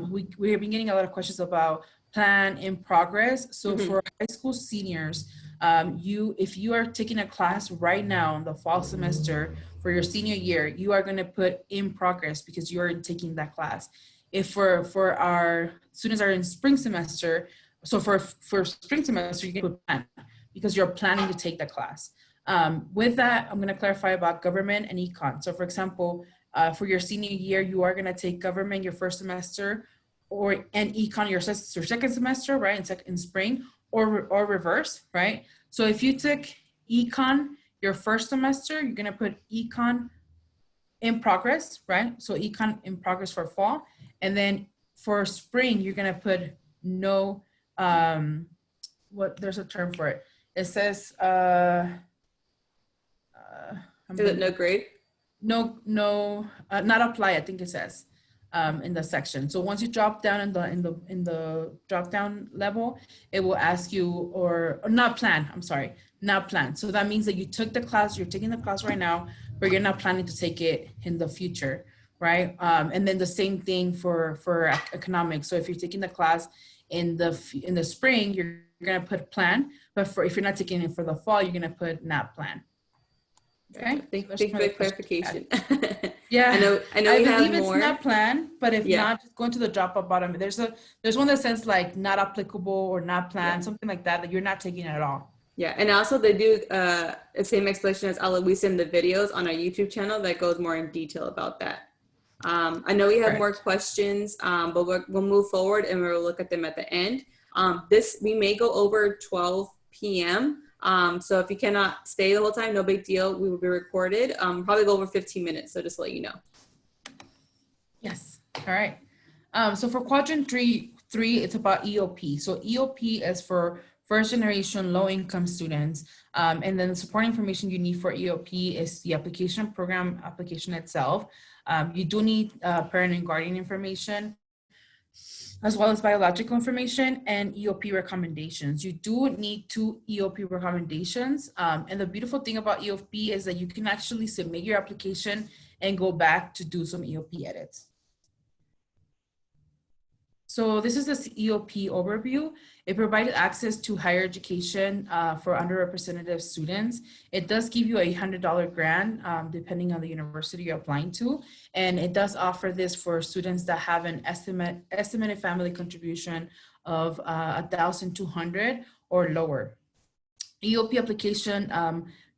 We have been getting a lot of questions about plan in progress. So for high school seniors, if you are taking a class right now in the fall semester for your senior year, you are going to put in progress because you are taking that class. If for our students are in spring semester, so for spring semester, you can put plan because you're planning to take the class. With that, I'm going to clarify about government and econ. So for example, for your senior year, you are going to take government your first semester, and econ your second semester, right, in spring, or reverse, right? So if you took econ your first semester, you're going to put econ in progress, right? So econ in progress for fall. And then for spring, you're going to put no, there's a term for it. It says, is it no grade? No, not apply, I think it says. In the section. So once you drop down in the drop down level, it will ask you or not plan. I'm sorry, not plan. So that means that you took the class, you're taking the class right now, but you're not planning to take it in the future, right? And then the same thing for economics. So if you're taking the class in the spring, you're gonna put plan, but if you're not taking it for the fall, you're gonna put not plan. Okay. Thank you for the clarification. Yeah, I know we have it's more. not planned, but if not, just go into the drop up bottom. There's one that says like not applicable or not planned, something like that you're not taking it at all. Yeah, and also they do the same explanation as Eloisa in the videos on our YouTube channel that goes more in detail about that. I know we have more questions, but we'll move forward and we'll look at them at the end. We may go over 12 p.m. So if you cannot stay the whole time, no big deal. We will be recorded. Probably go over 15 minutes. So just to let you know. Yes. All right. So for quadrant three, it's about EOP. So EOP is for first generation low income students. And then the supporting information you need for EOP is the application program application itself. You do need parent and guardian information, as well as biological information and EOP recommendations. You do need 2 EOP recommendations. And the beautiful thing about EOP is that you can actually submit your application and go back to do some EOP edits. So this is the EOP overview. It provided access to higher education for underrepresented students. It does give you a $100 grant depending on the university you're applying to. And it does offer this for students that have an estimated family contribution of $1,200 or lower. EOP application,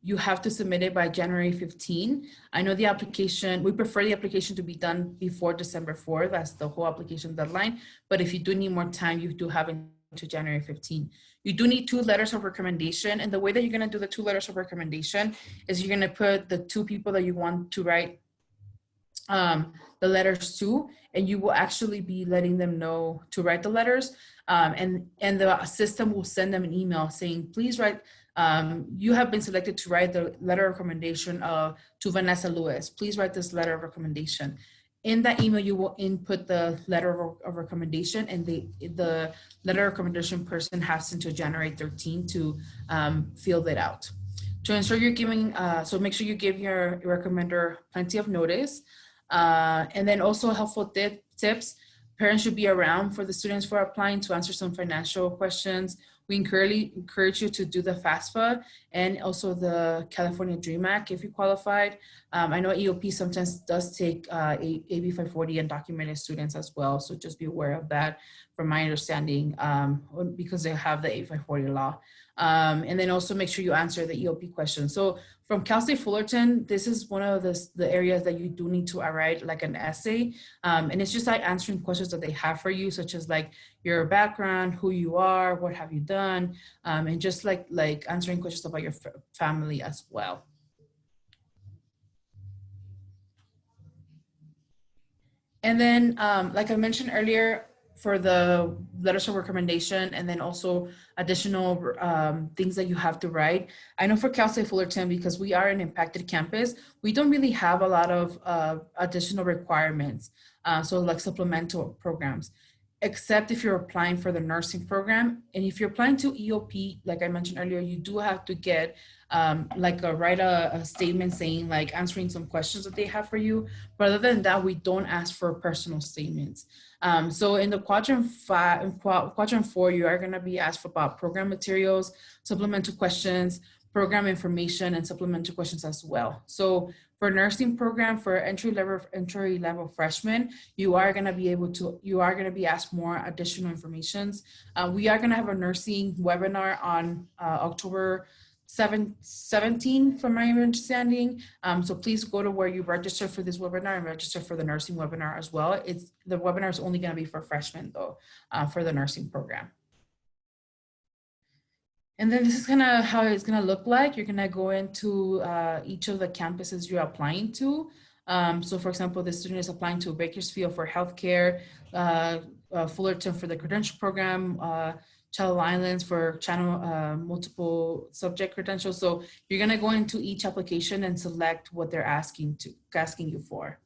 you have to submit it by January 15. I know the application, we prefer the application to be done before December 4th. That's the whole application deadline. But if you do need more time, you do have to January 15. You do need 2 letters of recommendation. And the way that you're gonna do the 2 letters of recommendation is you're gonna put the 2 people that you want to write the letters to, and you will actually be letting them know to write the letters. And the system will send them an email saying, please write, you have been selected to write the letter of recommendation to Vanessa Lewis. Please write this letter of recommendation. In that email, you will input the letter of recommendation, and the letter of recommendation person has until January 13 to fill it out. To ensure you're giving, so make sure you give your recommender plenty of notice. And then also helpful tips, parents should be around for the students who are applying to answer some financial questions We encourage you to do the FAFSA and also the California DREAM Act if you qualified. I know EOP sometimes does take AB 540 undocumented students as well, so just be aware of that from my understanding, because they have the AB 540 law. And then also make sure you answer the EOP question. So from Cal State Fullerton, this is one of the areas that you do need to write like an essay. And it's just like answering questions that they have for you, such as like your background, who you are, what have you done, and just like answering questions about your family as well. And then, like I mentioned earlier, for the letters of recommendation and then also additional things that you have to write. I know for Cal State Fullerton, because we are an impacted campus, we don't really have a lot of additional requirements. So like supplemental programs, except if you're applying for the nursing program. And if you're applying to EOP, like I mentioned earlier, you do have to get write a statement saying like answering some questions that they have for you. But other than that, we don't ask for personal statements. So in the quadrant 4, you are going to be asked about program materials, supplemental questions, program information, and supplemental questions as well. So for nursing program, for entry level freshmen, you are going to be asked more additional informations. We are going to have a nursing webinar on October 17 from my understanding. So please go to where you register for this webinar and register for the nursing webinar as well. The webinar is only going to be for freshmen though, for the nursing program. And then this is how it's gonna look like. You're gonna go into each of the campuses you're applying to. So for example, the student is applying to Bakersfield for healthcare, Fullerton for the credential program, Channel Islands for channel multiple subject credentials. So you're gonna go into each application and select what they're asking you for.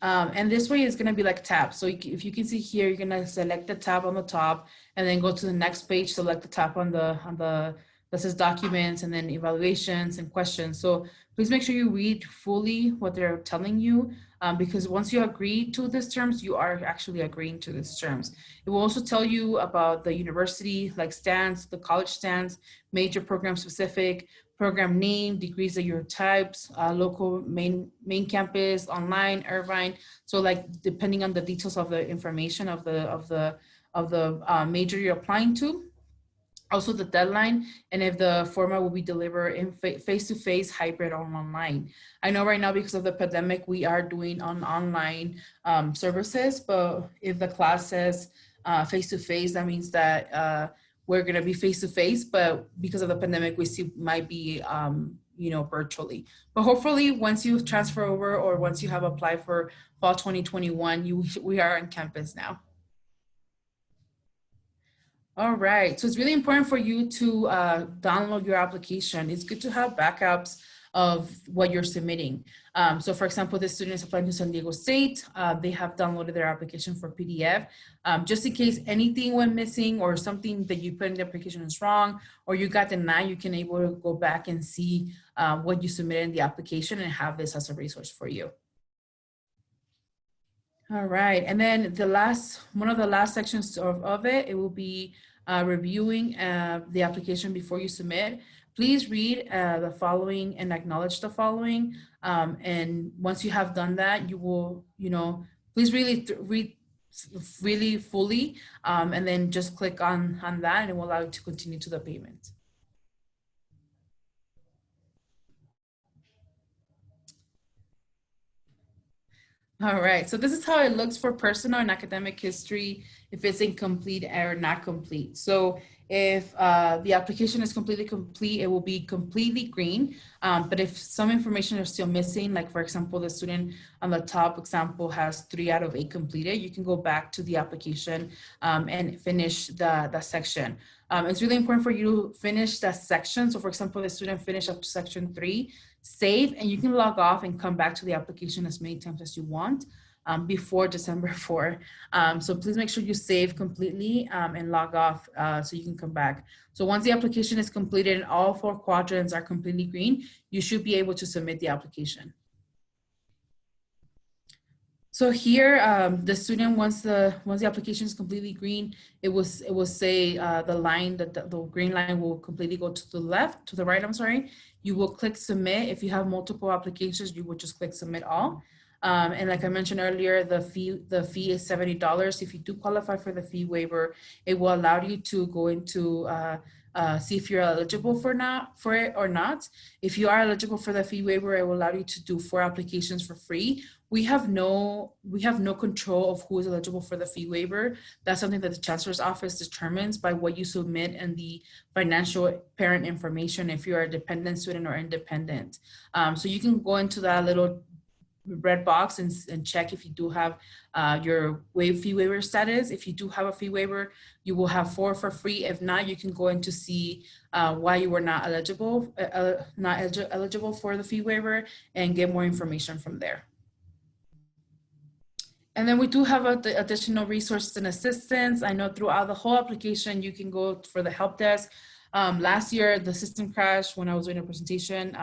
And this way is gonna be like tabs. So if you can see here, you're gonna select the tab on the top and then go to the next page, select the tab on the that says documents and then evaluations and questions. So please make sure you read fully what they're telling you, because once you agree to these terms, you are actually agreeing to these terms. It will also tell you about the university, like stance, the college stance, major program specific, program name, degrees that your types, local main campus, online, Irvine. So like depending on the details of the information of the major you're applying to. Also the deadline, and if the format will be delivered in face-to-face, hybrid, or online. I know right now because of the pandemic, we are doing online services, but if the class says face-to-face, that means that we're gonna be face-to-face, but because of the pandemic, we might be virtually. But hopefully once you transfer over or once you have applied for fall 2021, we are on campus now. All right, so it's really important for you to download your application. It's good to have backups of what you're submitting. So for example, the student is applying to San Diego State. They have downloaded their application for PDF. Just in case anything went missing or something that you put in the application is wrong, or you got denied, you can able to go back and see what you submitted in the application and have this as a resource for you. All right, and then one of the last sections of it will be reviewing the application before you submit. Please read the following and acknowledge the following. And once you have done that, you will, please really read really fully, and then just click on that and it will allow you to continue to the payment. All right, so this is how it looks for personal and academic history if it's incomplete or not complete. So if the application is completely complete, it will be completely green. But if some information is still missing, like for example, the student on the top example has 3 out of 8 completed, you can go back to the application and finish the section. It's really important for you to finish that section. So for example, the student finished up to section 3, save, and you can log off and come back to the application as many times as you want before December 4. So please make sure you save completely and log off so you can come back. So once the application is completed and all 4 quadrants are completely green, you should be able to submit the application. So here, the student, once the application is completely green, it will say the line that the green line will completely go to the left, to the right, I'm sorry. You will click submit. If you have multiple applications, you will just click submit all. And like I mentioned earlier, the fee is $70. If you do qualify for the fee waiver, it will allow you to go into see if you're eligible for it or not. If you are eligible for the fee waiver, it will allow you to do 4 applications for free. We have no control of who is eligible for the fee waiver. That's something that the chancellor's office determines by what you submit and the financial parent information if you're a dependent student or independent. So you can go into that little red box and check if you do have your fee waiver status. If you do have a fee waiver, you will have 4 for free. If not, you can go in to see why you were not eligible for the fee waiver and get more information from there. And then we do have additional resources and assistance. I know throughout the whole application, you can go for the help desk. Last year, the system crashed when I was doing a presentation.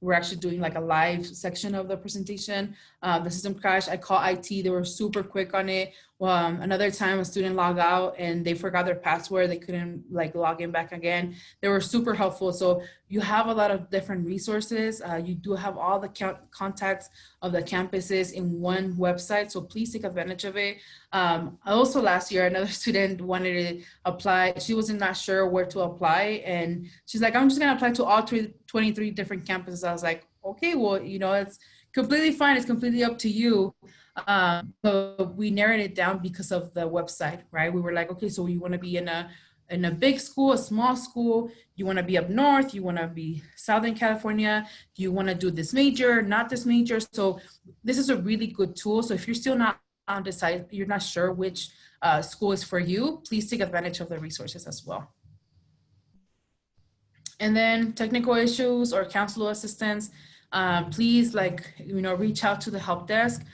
We were actually doing like a live section of the presentation. The system crashed. I called IT. They were super quick on it. Another time, a student logged out and they forgot their password. They couldn't like log in back again. They were super helpful. So you have a lot of different resources. You do have all the contacts of the campuses in one website. So please take advantage of it. Also last year, another student wanted to apply. She wasn't not sure where to apply. And she's like, I'm just gonna apply to all 23 different campuses. I was like, okay, well, you know, it's completely fine. It's completely up to you. But we narrowed it down because of the website, right? We were like, okay, so you want to be in a big school, a small school, you want to be up north, you want to be Southern California, you want to do this major, not this major. So this is a really good tool. So if you're still not undecided, you're not sure which school is for you, please take advantage of the resources as well. And then technical issues or counselor assistance, please reach out to the help desk.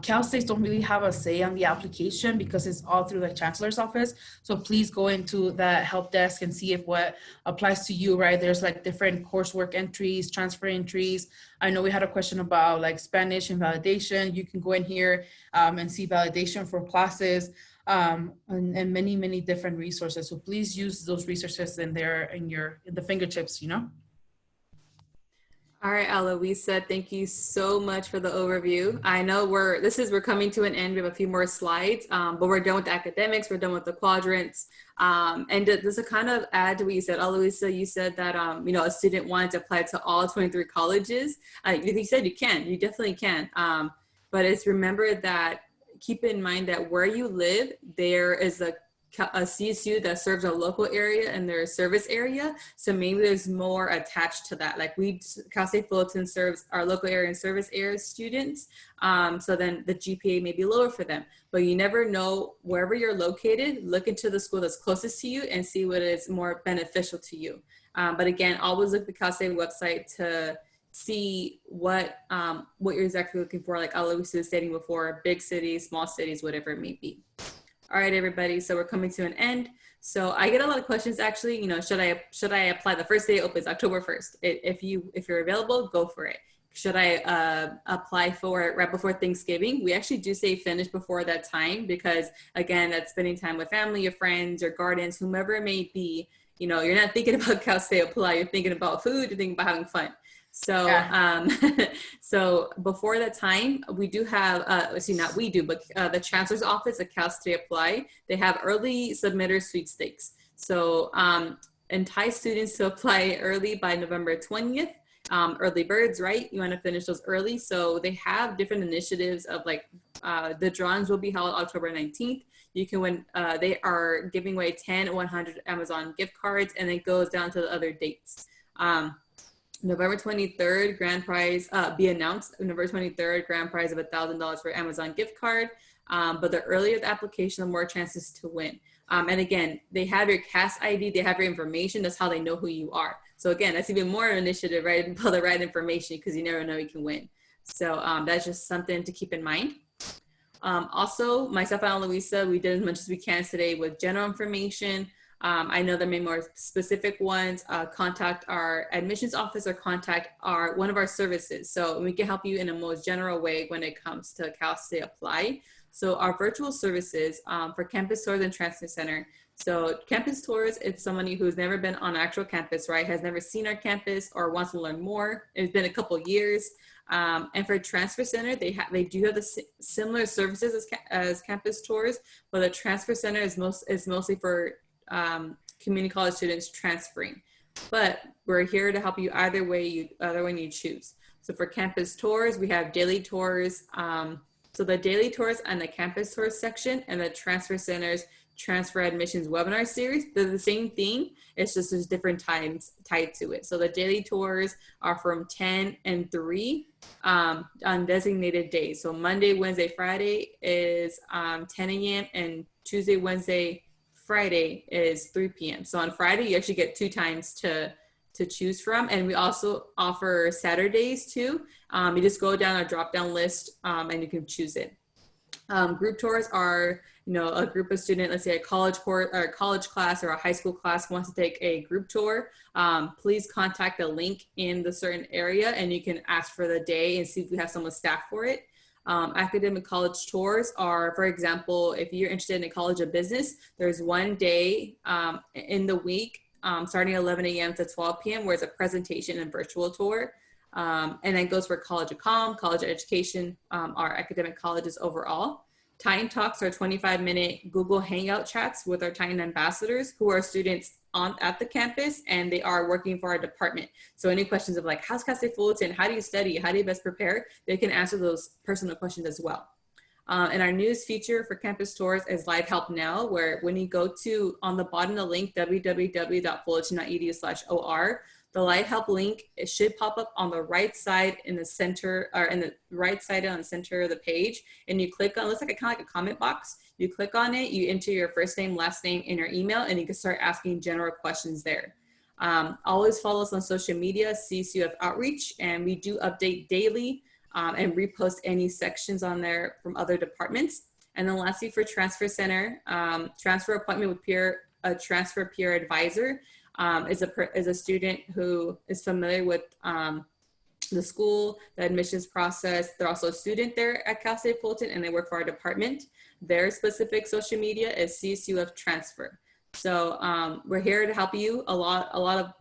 Cal States don't really have a say on the application because it's all through the chancellor's office. So please go into that help desk and see if what applies to you, right? There's like different coursework entries, transfer entries. I know we had a question about like Spanish and validation. You can go in here and see validation for classes and many, many different resources. So please use those resources in the fingertips, you know? All right, Aloisa, thank you so much for the overview. I know we're coming to an end. We have a few more slides, but we're done with the academics. We're done with the quadrants. And just to kind of add to what you said, Aloisa, you said that, a student wanted to apply to all 23 colleges. You said you can, you definitely can. But it's remember that, keep in mind that where you live, there is a CSU that serves a local area and their service area. So maybe there's more attached to that. Like Cal State Fullerton serves our local area and service area students. So then the GPA may be lower for them, but you never know. Wherever you're located, look into the school that's closest to you and see what is more beneficial to you. But again, always look at the Cal State website to see what you're exactly looking for. Like Aloisa was stating before, big cities, small cities, whatever it may be. All right, everybody. So we're coming to an end. So I get a lot of questions actually, should I apply the first day it opens, October 1st? If you're available, go for it. Should I apply for it right before Thanksgiving? We actually do say finish before that time because again, that's spending time with family, your friends, your guardians, whomever it may be. You're not thinking about Cal State Apply, you're thinking about food, you're thinking about having fun. So, so before that time, we do have, not we do, but the Chancellor's Office at Cal State Apply, they have early submitter sweepstakes. So entice students to apply early by November 20th. Early birds, right? You want to finish those early. So they have different initiatives of the drawings will be held October 19th. You can win, they are giving away 10 100 Amazon gift cards, and it goes down to the other dates. November 23rd, grand prize be announced. November 23rd, grand prize of $1,000 for Amazon gift card. But the earlier the application, the more chances to win. And again, they have your CAS ID, they have your information. That's how they know who you are. So again, that's even more an initiative, right? Pull the right information because you never know you can win. So that's just something to keep in mind. Also, myself and Aloisa, we did as much as we can today with general information. I know there may be more specific ones. Contact our admissions office or contact one of our services. So we can help you in a most general way when it comes to Cal State Apply. So our virtual services for campus tours and transfer center. So campus tours, it's somebody who's never been on actual campus, right? Has never seen our campus or wants to learn more. It's been a couple years. And for transfer center, they do have the similar services as campus tours, but the transfer center is mostly for community college students transferring. But we're here to help you either way you choose. So for campus tours, we have daily tours. So the daily tours and the campus tours section and the transfer centers transfer admissions webinar series, they're the same thing. It's just there's different times tied to it. So the daily tours are from 10 and 3 on designated days. So Monday, Wednesday, Friday is 10 a.m. and Tuesday, Wednesday, Friday is 3 p.m. So on Friday, you actually get 2 times to choose from. And we also offer Saturdays too. You just go down a drop-down list and you can choose it. Group tours are, a group of students, let's say a college course or a college class or a high school class wants to take a group tour. Please contact the link in the certain area and you can ask for the day and see if we have someone staff for it. Academic college tours are, for example, if you're interested in a college of business, there's one day in the week starting at 11 a.m. to 12 p.m. where it's a presentation and virtual tour. And then goes for College of Comm, College of Education, our academic colleges overall. Titan Talks are 25-minute Google Hangout chats with our Titan ambassadors who are students at the campus and they are working for our department. So any questions of like, how's Cal State Fullerton? How do you study? How do you best prepare? They can answer those personal questions as well. And our newest feature for campus tours is Live Help Now, where when you go to, on the bottom of the link, www.fullerton.edu/OR, the Live Help link, it should pop up on the right side in the center, or in the right side on the center of the page. And you click on, it looks like kind of like a comment box. You click on it, you enter your first name, last name, and your email, and you can start asking general questions there. Always follow us on social media, CSUF Outreach, and we do update daily and repost any sections on there from other departments. And then lastly, for Transfer Center, transfer appointment with a transfer peer advisor. Is a student who is familiar with the school, the admissions process. They're also a student there at Cal State Fullerton and they work for our department. Their specific social media is CSUF Transfer. So we're here to help you. A lot of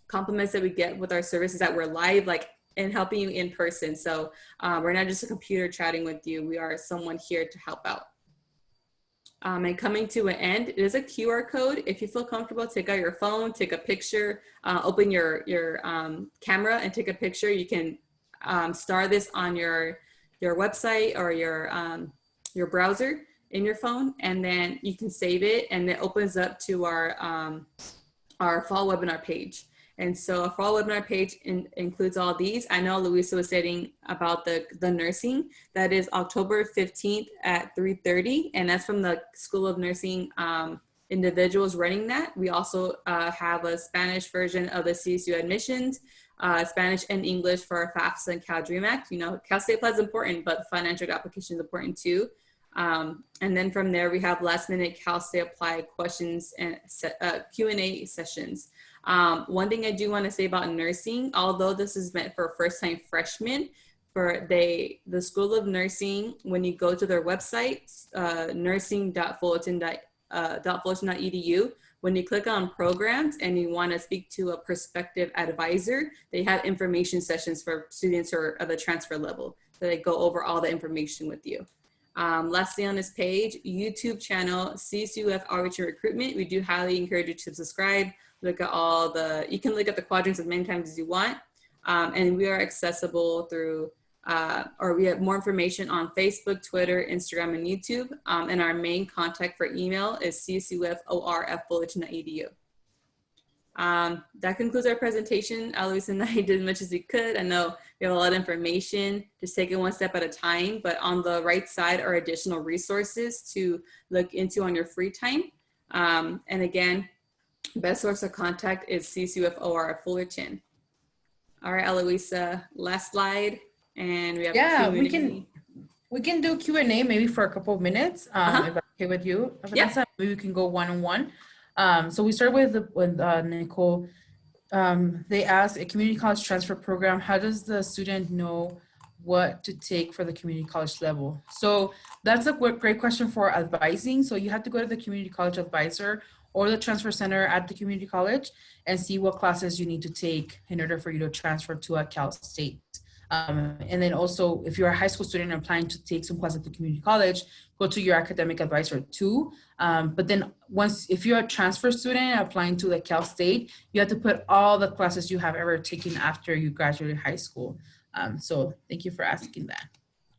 compliments that we get with our services that we're live, and helping you in person. So we're not just a computer chatting with you. We are someone here to help out. And coming to an end, it is a QR code. If you feel comfortable, take out your phone, take a picture, open your camera and take a picture. You can star this on your website or your browser in your phone, and then you can save it, and it opens up to our fall webinar page. And so a fall webinar page includes all these. I know Luisa was saying about the nursing. That is October 15th at 3:30, and that's from the School of Nursing individuals running that. We also have a Spanish version of the CSU admissions, Spanish and English for our FAFSA and Cal Dream Act. Cal State Apply is important, but financial application is important too. And then from there, we have last minute Cal State Apply questions and Q&A sessions. One thing I do want to say about nursing, although this is meant for first-time freshmen, for the School of Nursing, when you go to their website, nursing.fullerton.edu, when you click on programs and you want to speak to a prospective advisor, they have information sessions for students who are at the transfer level. So they go over all the information with you. Lastly on this page, YouTube channel, CSUF Outreach and Recruitment. We do highly encourage you to subscribe. Look at you can look at the quadrants as many times as you want. And we are accessible through, or we have more information on Facebook, Twitter, Instagram, and YouTube. And our main contact for email is csufor@fullerton.edu. That concludes our presentation. Alois and I did as much as we could. I know we have a lot of information, just take it one step at a time, but on the right side are additional resources to look into on your free time. And again, best source of contact is CSUFOR at Fullerton. All right, Eloisa, last slide. And we have Q&A. we can do Q&A maybe for a couple of minutes, if that's okay with you. Yeah. Maybe we can go one-on-one. So we start with Nicole. They ask, a community college transfer program, how does the student know what to take for the community college level? So that's a great question for advising. So you have to go to the community college advisor or the transfer center at the community college and see what classes you need to take in order for you to transfer to a Cal State. And then also, if you're a high school student applying to take some class at the community college, go to your academic advisor too. But then if you're a transfer student applying to the Cal State, you have to put all the classes you have ever taken after you graduated high school. So thank you for asking that.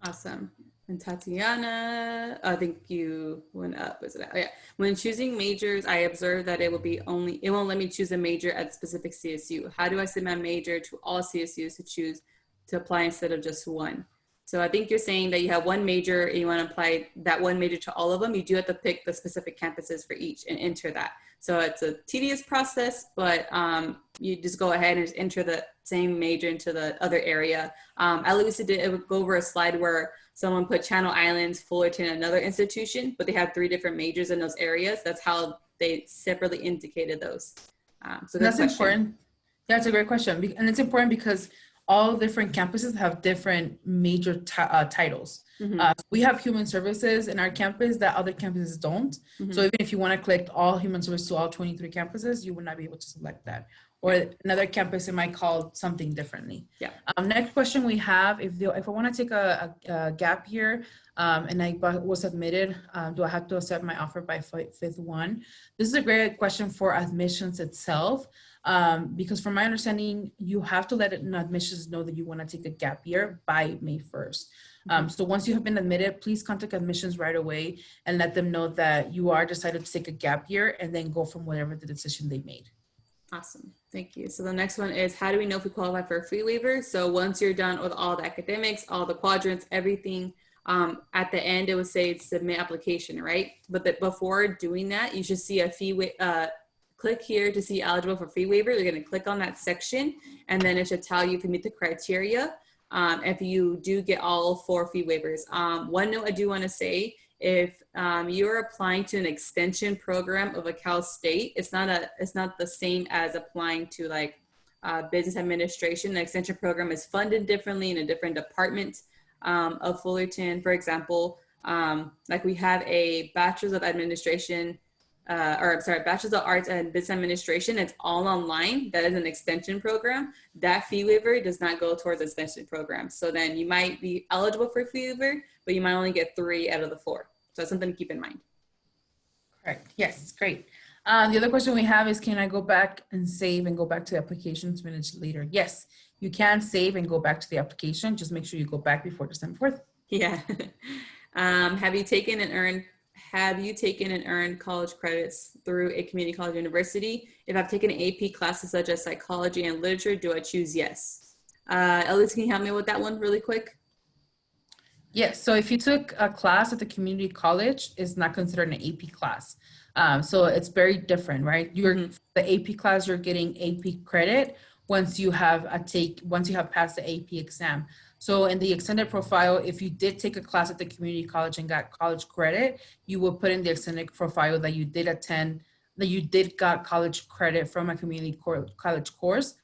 Awesome. And Tatiana, I think you went up. Is it? Oh, yeah. When choosing majors, I observed that it won't let me choose a major at a specific CSU. How do I send my major to all CSUs to apply instead of just one? So I think you're saying that you have one major and you want to apply that one major to all of them. You do have to pick the specific campuses for each and enter that. So it's a tedious process, but you just go ahead and just enter the same major into the other area. At least it would go over a slide where someone put Channel Islands, Fullerton, another institution, but they have 3 different majors in those areas. That's how they separately indicated those. So that's important. That's a great question. And it's important because all different campuses have different major titles. Mm-hmm. We have human services in our campus that other campuses don't. Mm-hmm. So even if you want to click all human service to all 23 campuses, you would not be able to select that. Or another campus, it might call something differently. Yeah. Next question we have, if I want to take a gap year and I was admitted, do I have to accept my offer by 5/1? This is a great question for admissions itself. Because from my understanding, you have to let admissions know that you want to take a gap year by May 1st. So once you have been admitted, please contact admissions right away and let them know that you are decided to take a gap year and then go from whatever the decision they made. Awesome. Thank you. So the next one is, how do we know if we qualify for a free waiver? So once you're done with all the academics, all the quadrants, everything, at the end, it would say submit application, right? But before doing that, you should see a fee click here to see eligible for fee waiver. You're going to click on that section, and then it should tell you if you meet the criteria. If you do get all 4 fee waivers. One note I do want to say, if you're applying to an extension program of a Cal State, it's not the same as applying to like business administration. The extension program is funded differently in a different department of Fullerton. For example, like we have a bachelor's of administration, bachelor's of arts and business administration. It's all online. That is an extension program. That fee waiver does not go towards extension program. So then you might be eligible for fee waiver, but you might only get 3 out of the 4. So that's something to keep in mind. Correct. Yes, great. The other question we have is, can I go back and save and go back to the applications minutes later? Yes, you can save and go back to the application. Just make sure you go back before December 4th. Yeah. Have you taken and earned college credits through a community college university? If I've taken AP classes such as psychology and literature, do I choose yes? Elise, can you help me with that one really quick? Yes, so if you took a class at the community college, it's not considered an AP class. So it's very different, right? The AP class, you're getting AP credit once you have passed the AP exam. So in the extended profile, if you did take a class at the community college and got college credit, you will put in the extended profile that you did attend, that you did got college credit from a community college course.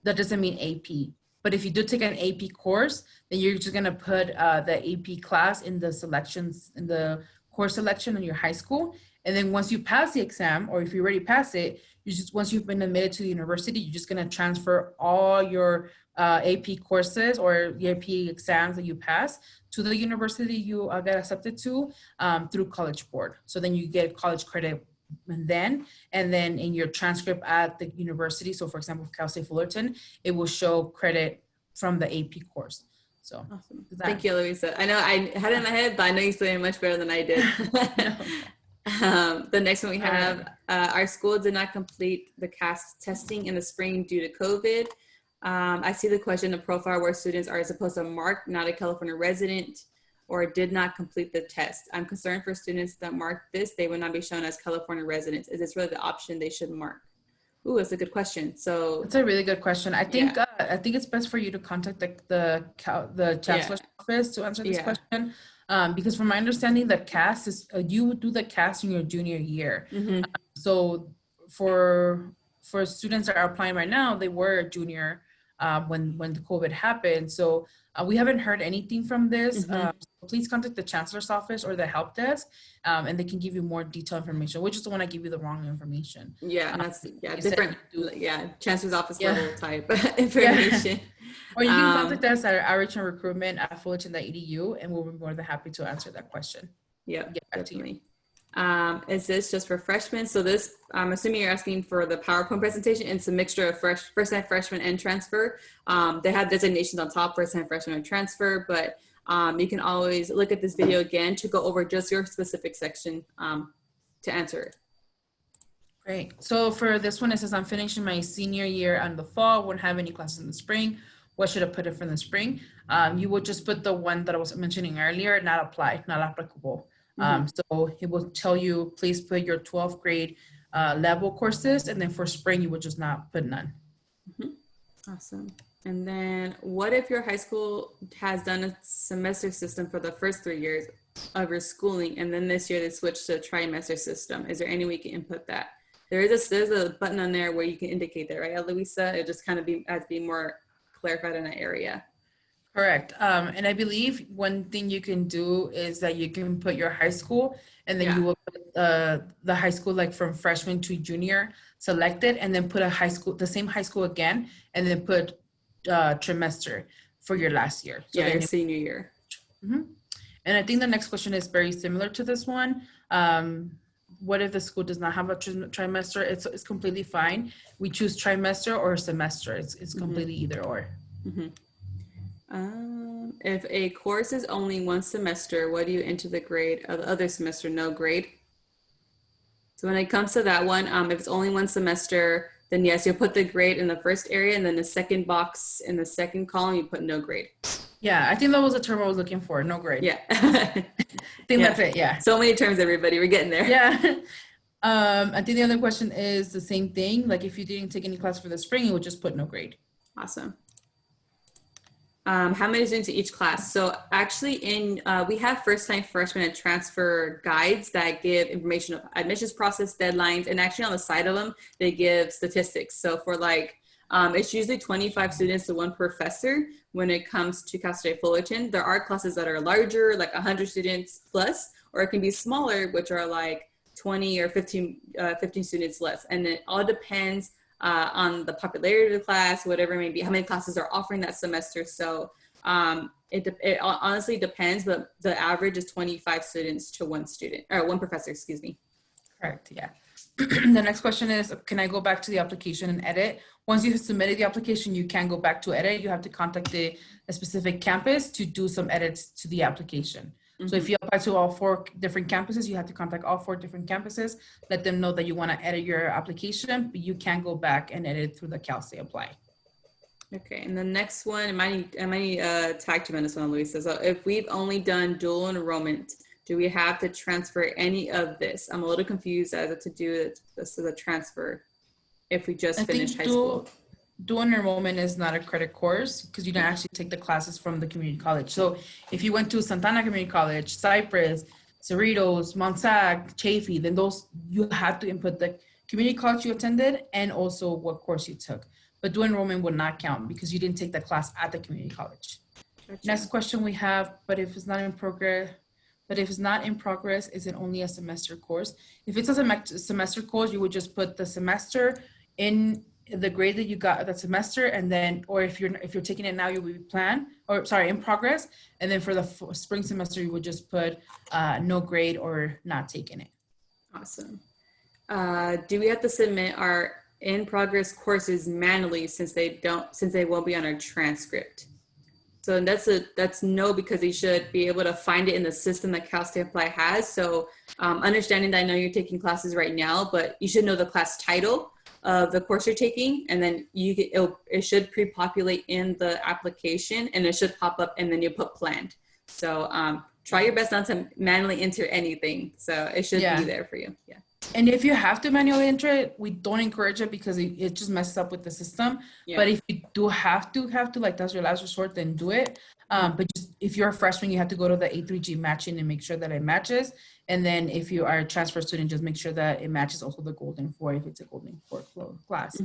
That doesn't mean AP. But if you do take an AP course, then you're just gonna put the AP class in the selections, in the course selection in your high school. And then once you pass the exam, or if you already passed it, once you've been admitted to the university, you're just gonna transfer all your AP courses or the AP exams that you pass to the university you got accepted to through College Board. So then you get college credit and then in your transcript at the university, so for example, Cal State Fullerton, it will show credit from the AP course. So awesome. Thank you, Louisa. I know I had it in my head, but I know you explained it much better than I did. The next one we have, our school did not complete the CAS testing in the spring due to COVID. I see the question, the profile where students are supposed to mark not a California resident or did not complete the test. I'm concerned for students that mark this, they will not be shown as California residents. Is this really the option they should mark? Ooh, that's a good question. So that's a really good question. I think it's best for you to contact the chancellor's office to answer this question. Because from my understanding, the CAS is you would do the CAS in your junior year. So for students that are applying right now, they were a junior when the COVID happened. So we haven't heard anything from this. So please contact the chancellor's office or the help desk, and they can give you more detailed information. We just don't want to give you the wrong information. Yeah, and that's different. Chancellor's office level type information. Or you can contact us at outreach and recruitment at fullerton.edu, and we'll be more than happy to answer that question. Yeah, definitely. Is this just for freshmen? So this, I'm assuming you're asking for the PowerPoint presentation. It's a mixture of first-time freshmen and transfer. They have designations on top, first-time freshman and transfer, but you can always look at this video again to go over just your specific section to answer it. Great. So for this one, it says I'm finishing my senior year in the fall, won't have any classes in the spring. What should I put in for the spring? You would just put the one that I was mentioning earlier, not apply, not applicable. So it will tell you, please put your 12th grade level courses, and then for spring, you would just not put none. Awesome. And then what if your high school has done a semester system for the first 3 years of your schooling, and then this year they switched to a trimester system? Is there any way you can input that? There's a button on there where you can indicate that, right, Luisa? It just kind of be more clarified in that area. Correct. And I believe one thing you can do is that you can put your high school, and then you will put the high school, like from freshman to junior selected, and then put the same high school again, and then put trimester for your last year. So your senior year. And I think the next question is very similar to this one. What if the school does not have a trimester? It's completely fine. We choose trimester or semester. It's completely either or. If a course is only one semester, what do you enter the grade of the other semester? No grade. So when it comes to that one, if it's only one semester, then yes, you'll put the grade in the first area, and then the second box in the second column, you put no grade. Yeah, I think that was the term I was looking for, no grade. Yeah. I think that's it, yeah. So many terms, everybody, we're getting there. Yeah. I think the other question is the same thing. Like if you didn't take any class for the spring, you would just put no grade. Awesome. How many students in each class? So actually we have first-time freshmen and transfer guides that give information of admissions process, deadlines, and actually on the side of them, they give statistics. So for it's usually 25 students to one professor when it comes to Cal State Fullerton. There are classes that are larger, like 100 students plus, or it can be smaller, which are like 20 or 15 students less. And it all depends on the popularity of the class, whatever it may be, how many classes are offering that semester. So it honestly depends, but the average is 25 students to one student, or one professor, excuse me. Correct, yeah. The next question is, can I go back to the application and edit? Once you have submitted the application, you can go back to edit. You have to contact a specific campus to do some edits to the application. So if you apply to all 4 different campuses, you have to contact all 4 different campuses, let them know that you want to edit your application, but you can go back and edit through the Cal State Apply. Okay, and the next one, I might tag team on this one, Luisa. So if we've only done dual enrollment, do we have to transfer any of this? I'm a little confused as to do the transfer if we just finished high school. Dual enrollment is not a credit course because you don't actually take the classes from the community college. So if you went to Santana Community College, Cypress, Cerritos, Monsac, Chaffey, then those, you have to input the community college you attended and also what course you took. But dual enrollment would not count because you didn't take the class at the community college. Gotcha. Next question we have, but if it's not in progress, is it only a semester course? If it's a semester course, you would just put the semester in the grade that you got that semester, and then, or if you're taking it now, you would in progress, and then for the spring semester, you would just put no grade or not taking it. Awesome. Do we have to submit our in progress courses manually since they won't be on our transcript? So that's no, because they should be able to find it in the system that Cal State Apply has. So understanding that I know you're taking classes right now, but you should know the class title of the course you're taking, and then it should pre-populate in the application, and it should pop up, and then you put planned. So try your best not to manually enter anything. So it should be there for you. Yeah. And if you have to manually enter it, we don't encourage it because it just messes up with the system. Yeah. But if you do have to, like that's your last resort, then do it. But just if you're a freshman, you have to go to the A3G matching and make sure that it matches. And then if you are a transfer student, just make sure that it matches also the Golden 4 if it's a Golden 4 class.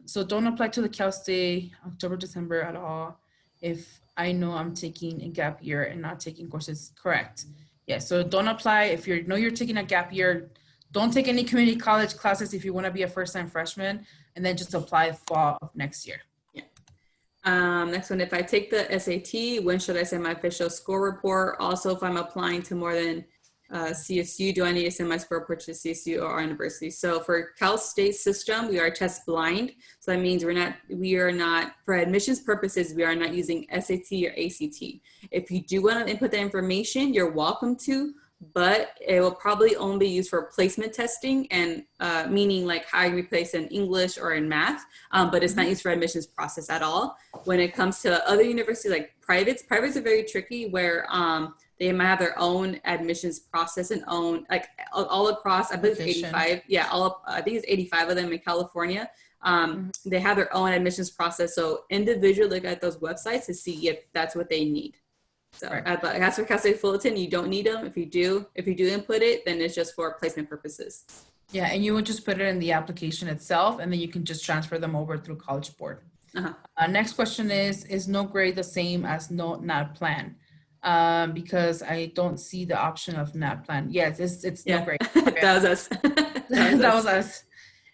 So don't apply to the Cal State October, December at all. If I know I'm taking a gap year and not taking courses, correct. Yeah, so don't apply if you know you're taking a gap year. Don't take any community college classes if you want to be a first-time freshman, and then just apply fall of next year. Next one, if I take the SAT, when should I send my official score report? Also, if I'm applying to more than CSU, do I need to send my score report to CSU or our university? So for Cal State system, we are test blind. So that means we are not, for admissions purposes, we are not using SAT or ACT. If you do want to input the information, you're welcome to, but it will probably only be used for placement testing and meaning like how you replace in English or in math, but it's not used for admissions process at all. When it comes to other universities like privates are very tricky where they might have their own admissions process and own, like all across, I believe it's 85. Yeah, I think it's 85 of them in California. They have their own admissions process. So individually look at those websites to see if that's what they need. So but as for Cal State Fullerton, you don't need them. If you do input it, then it's just for placement purposes. Yeah, and you would just put it in the application itself, and then you can just transfer them over through College Board. Next question is no grade the same as no NAT plan? Because I don't see the option of NAT plan. Yes, it's no grade. Okay. That was us. That was us.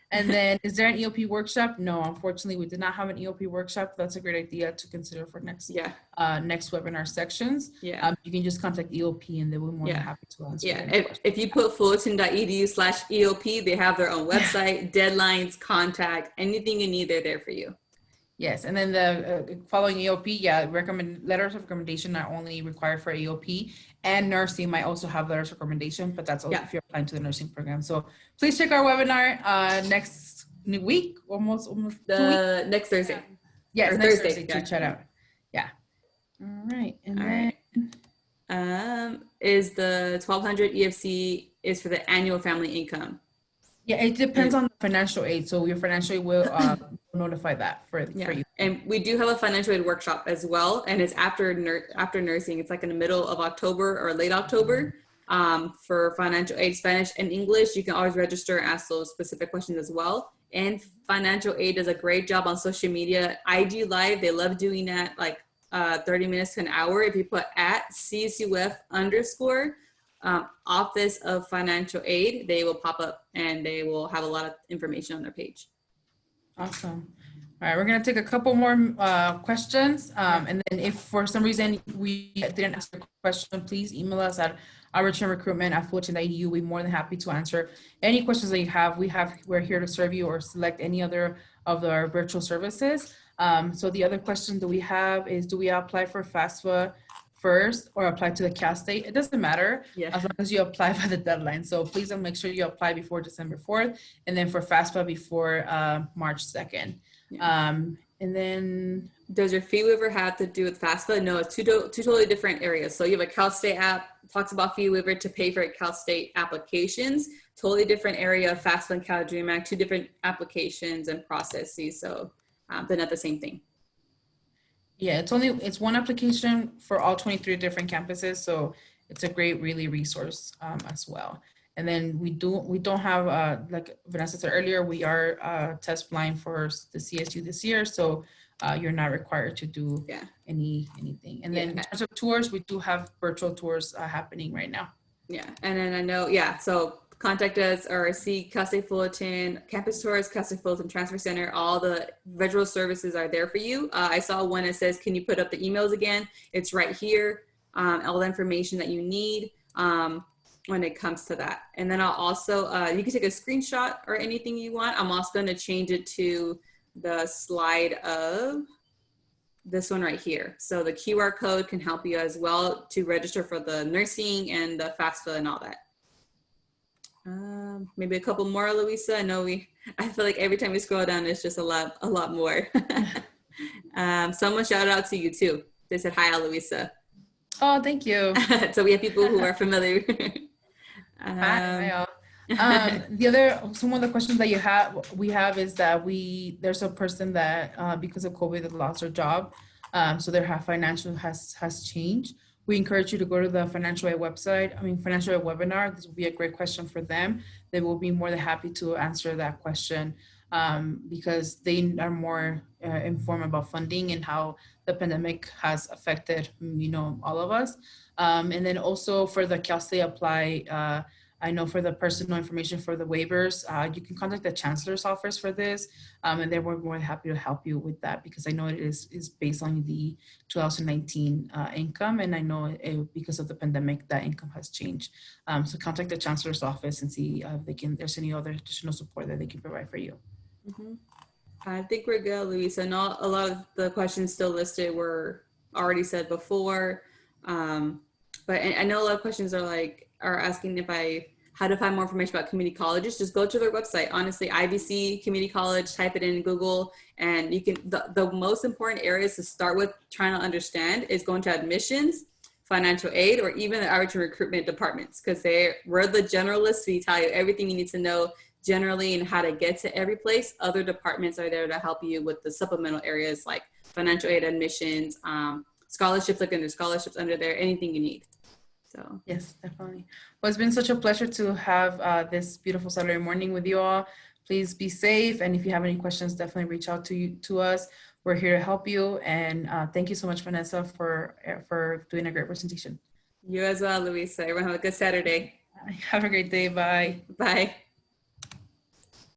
And then, is there an EOP workshop? No, unfortunately, we did not have an EOP workshop. That's a great idea to consider for next webinar sections. You can just contact EOP and they will be more than happy to answer. If you put fullerton.edu/EOP, they have their own website, deadlines, contact, anything you need, they're there for you. Yes, and then the following EOP, letters of recommendation are only required for EOP, and nursing might also have letters of recommendation, but that's only if you're applying to the nursing program. So please check our webinar next week, almost next Thursday. Yes, next Thursday to check out. Yeah. All right, and then is the 1200 EFC is for the annual family income. Yeah, it depends on the financial aid. So your financial aid will notify that for you. And we do have a financial aid workshop as well. And it's after nursing. It's like in the middle of October or late October for financial aid, Spanish and English. You can always register and ask those specific questions as well. And financial aid does a great job on social media. IG Live, they love doing that, like 30 minutes to an hour. If you put at CSUF _ Office of Financial Aid, they will pop up and they will have a lot of information on their page. Awesome. All right, we're going to take a couple more questions. And then if for some reason we didn't answer the question, please email us at recruitment@fullerton.edu. We're more than happy to answer any questions that you have. We're here to serve you or select any other of our virtual services. So the other question that we have is, do we apply for FAFSA first or apply to the Cal State? It doesn't matter as long as you apply by the deadline. So please make sure you apply before December 4th, and then for FAFSA before March 2nd. And then does your fee waiver have to do with FAFSA? No, it's two totally different areas. So you have a Cal State app, talks about fee waiver to pay for Cal State applications, totally different area of FAFSA and Cal Dream Act, two different applications and processes. So they're not the same thing. Yeah, it's one application for all 23 different campuses, so it's a great resource as well. And then we don't have like Vanessa said earlier, we are test blind for the CSU this year, so you're not required to do anything. And then in terms of tours, we do have virtual tours happening right now. Yeah, and then I know so contact us or see Cal State Fullerton Campus Tours, Cal State Fullerton Transfer Center. All the virtual services are there for you. I saw one that says, can you put up the emails again? It's right here. All the information that you need when it comes to that. And then I'll also, you can take a screenshot or anything you want. I'm also going to change it to the slide of this one right here. So the QR code can help you as well to register for the nursing and the FAFSA and all that. Maybe a couple more, Luisa. I feel like every time we scroll down, it's just a lot more. Someone shouted out to you too. They said, hi, Luisa. Oh, thank you. So we have people who are familiar. Hi, some of the questions that we have is that there's a person that because of COVID that lost their job. So their financial has changed. We encourage you to go to the financial aid website. I mean, financial aid webinar. This will be a great question for them. They will be more than happy to answer that question because they are more informed about funding and how the pandemic has affected, all of us. And then also for the CalSTay Apply, I know for the personal information for the waivers, you can contact the chancellor's office for this, and they were more than happy to help you with that because I know it is based on the 2019 income, and I know because of the pandemic that income has changed. So contact the chancellor's office and see if there's any other additional support that they can provide for you. Mm-hmm. I think we're good, Luisa. Not a lot of the questions still listed were already said before. But I know a lot of questions are asking how to find more information about community colleges. Just go to their website. Honestly, IBC Community College, type it in Google, and you can, the most important areas to start with trying to understand is going to admissions, financial aid, or even the outreach and recruitment departments, because we're the generalists. We tell you everything you need to know generally and how to get to every place. Other departments are there to help you with the supplemental areas like financial aid, admissions, scholarships, like there's scholarships under there, anything you need. So yes, definitely. Well, it's been such a pleasure to have this beautiful Saturday morning with you all. Please be safe, and if you have any questions, definitely reach out to us. We're here to help you, and thank you so much, Vanessa, for doing a great presentation. You as well, Luisa. Everyone have a good Saturday. Have a great day. Bye. Bye.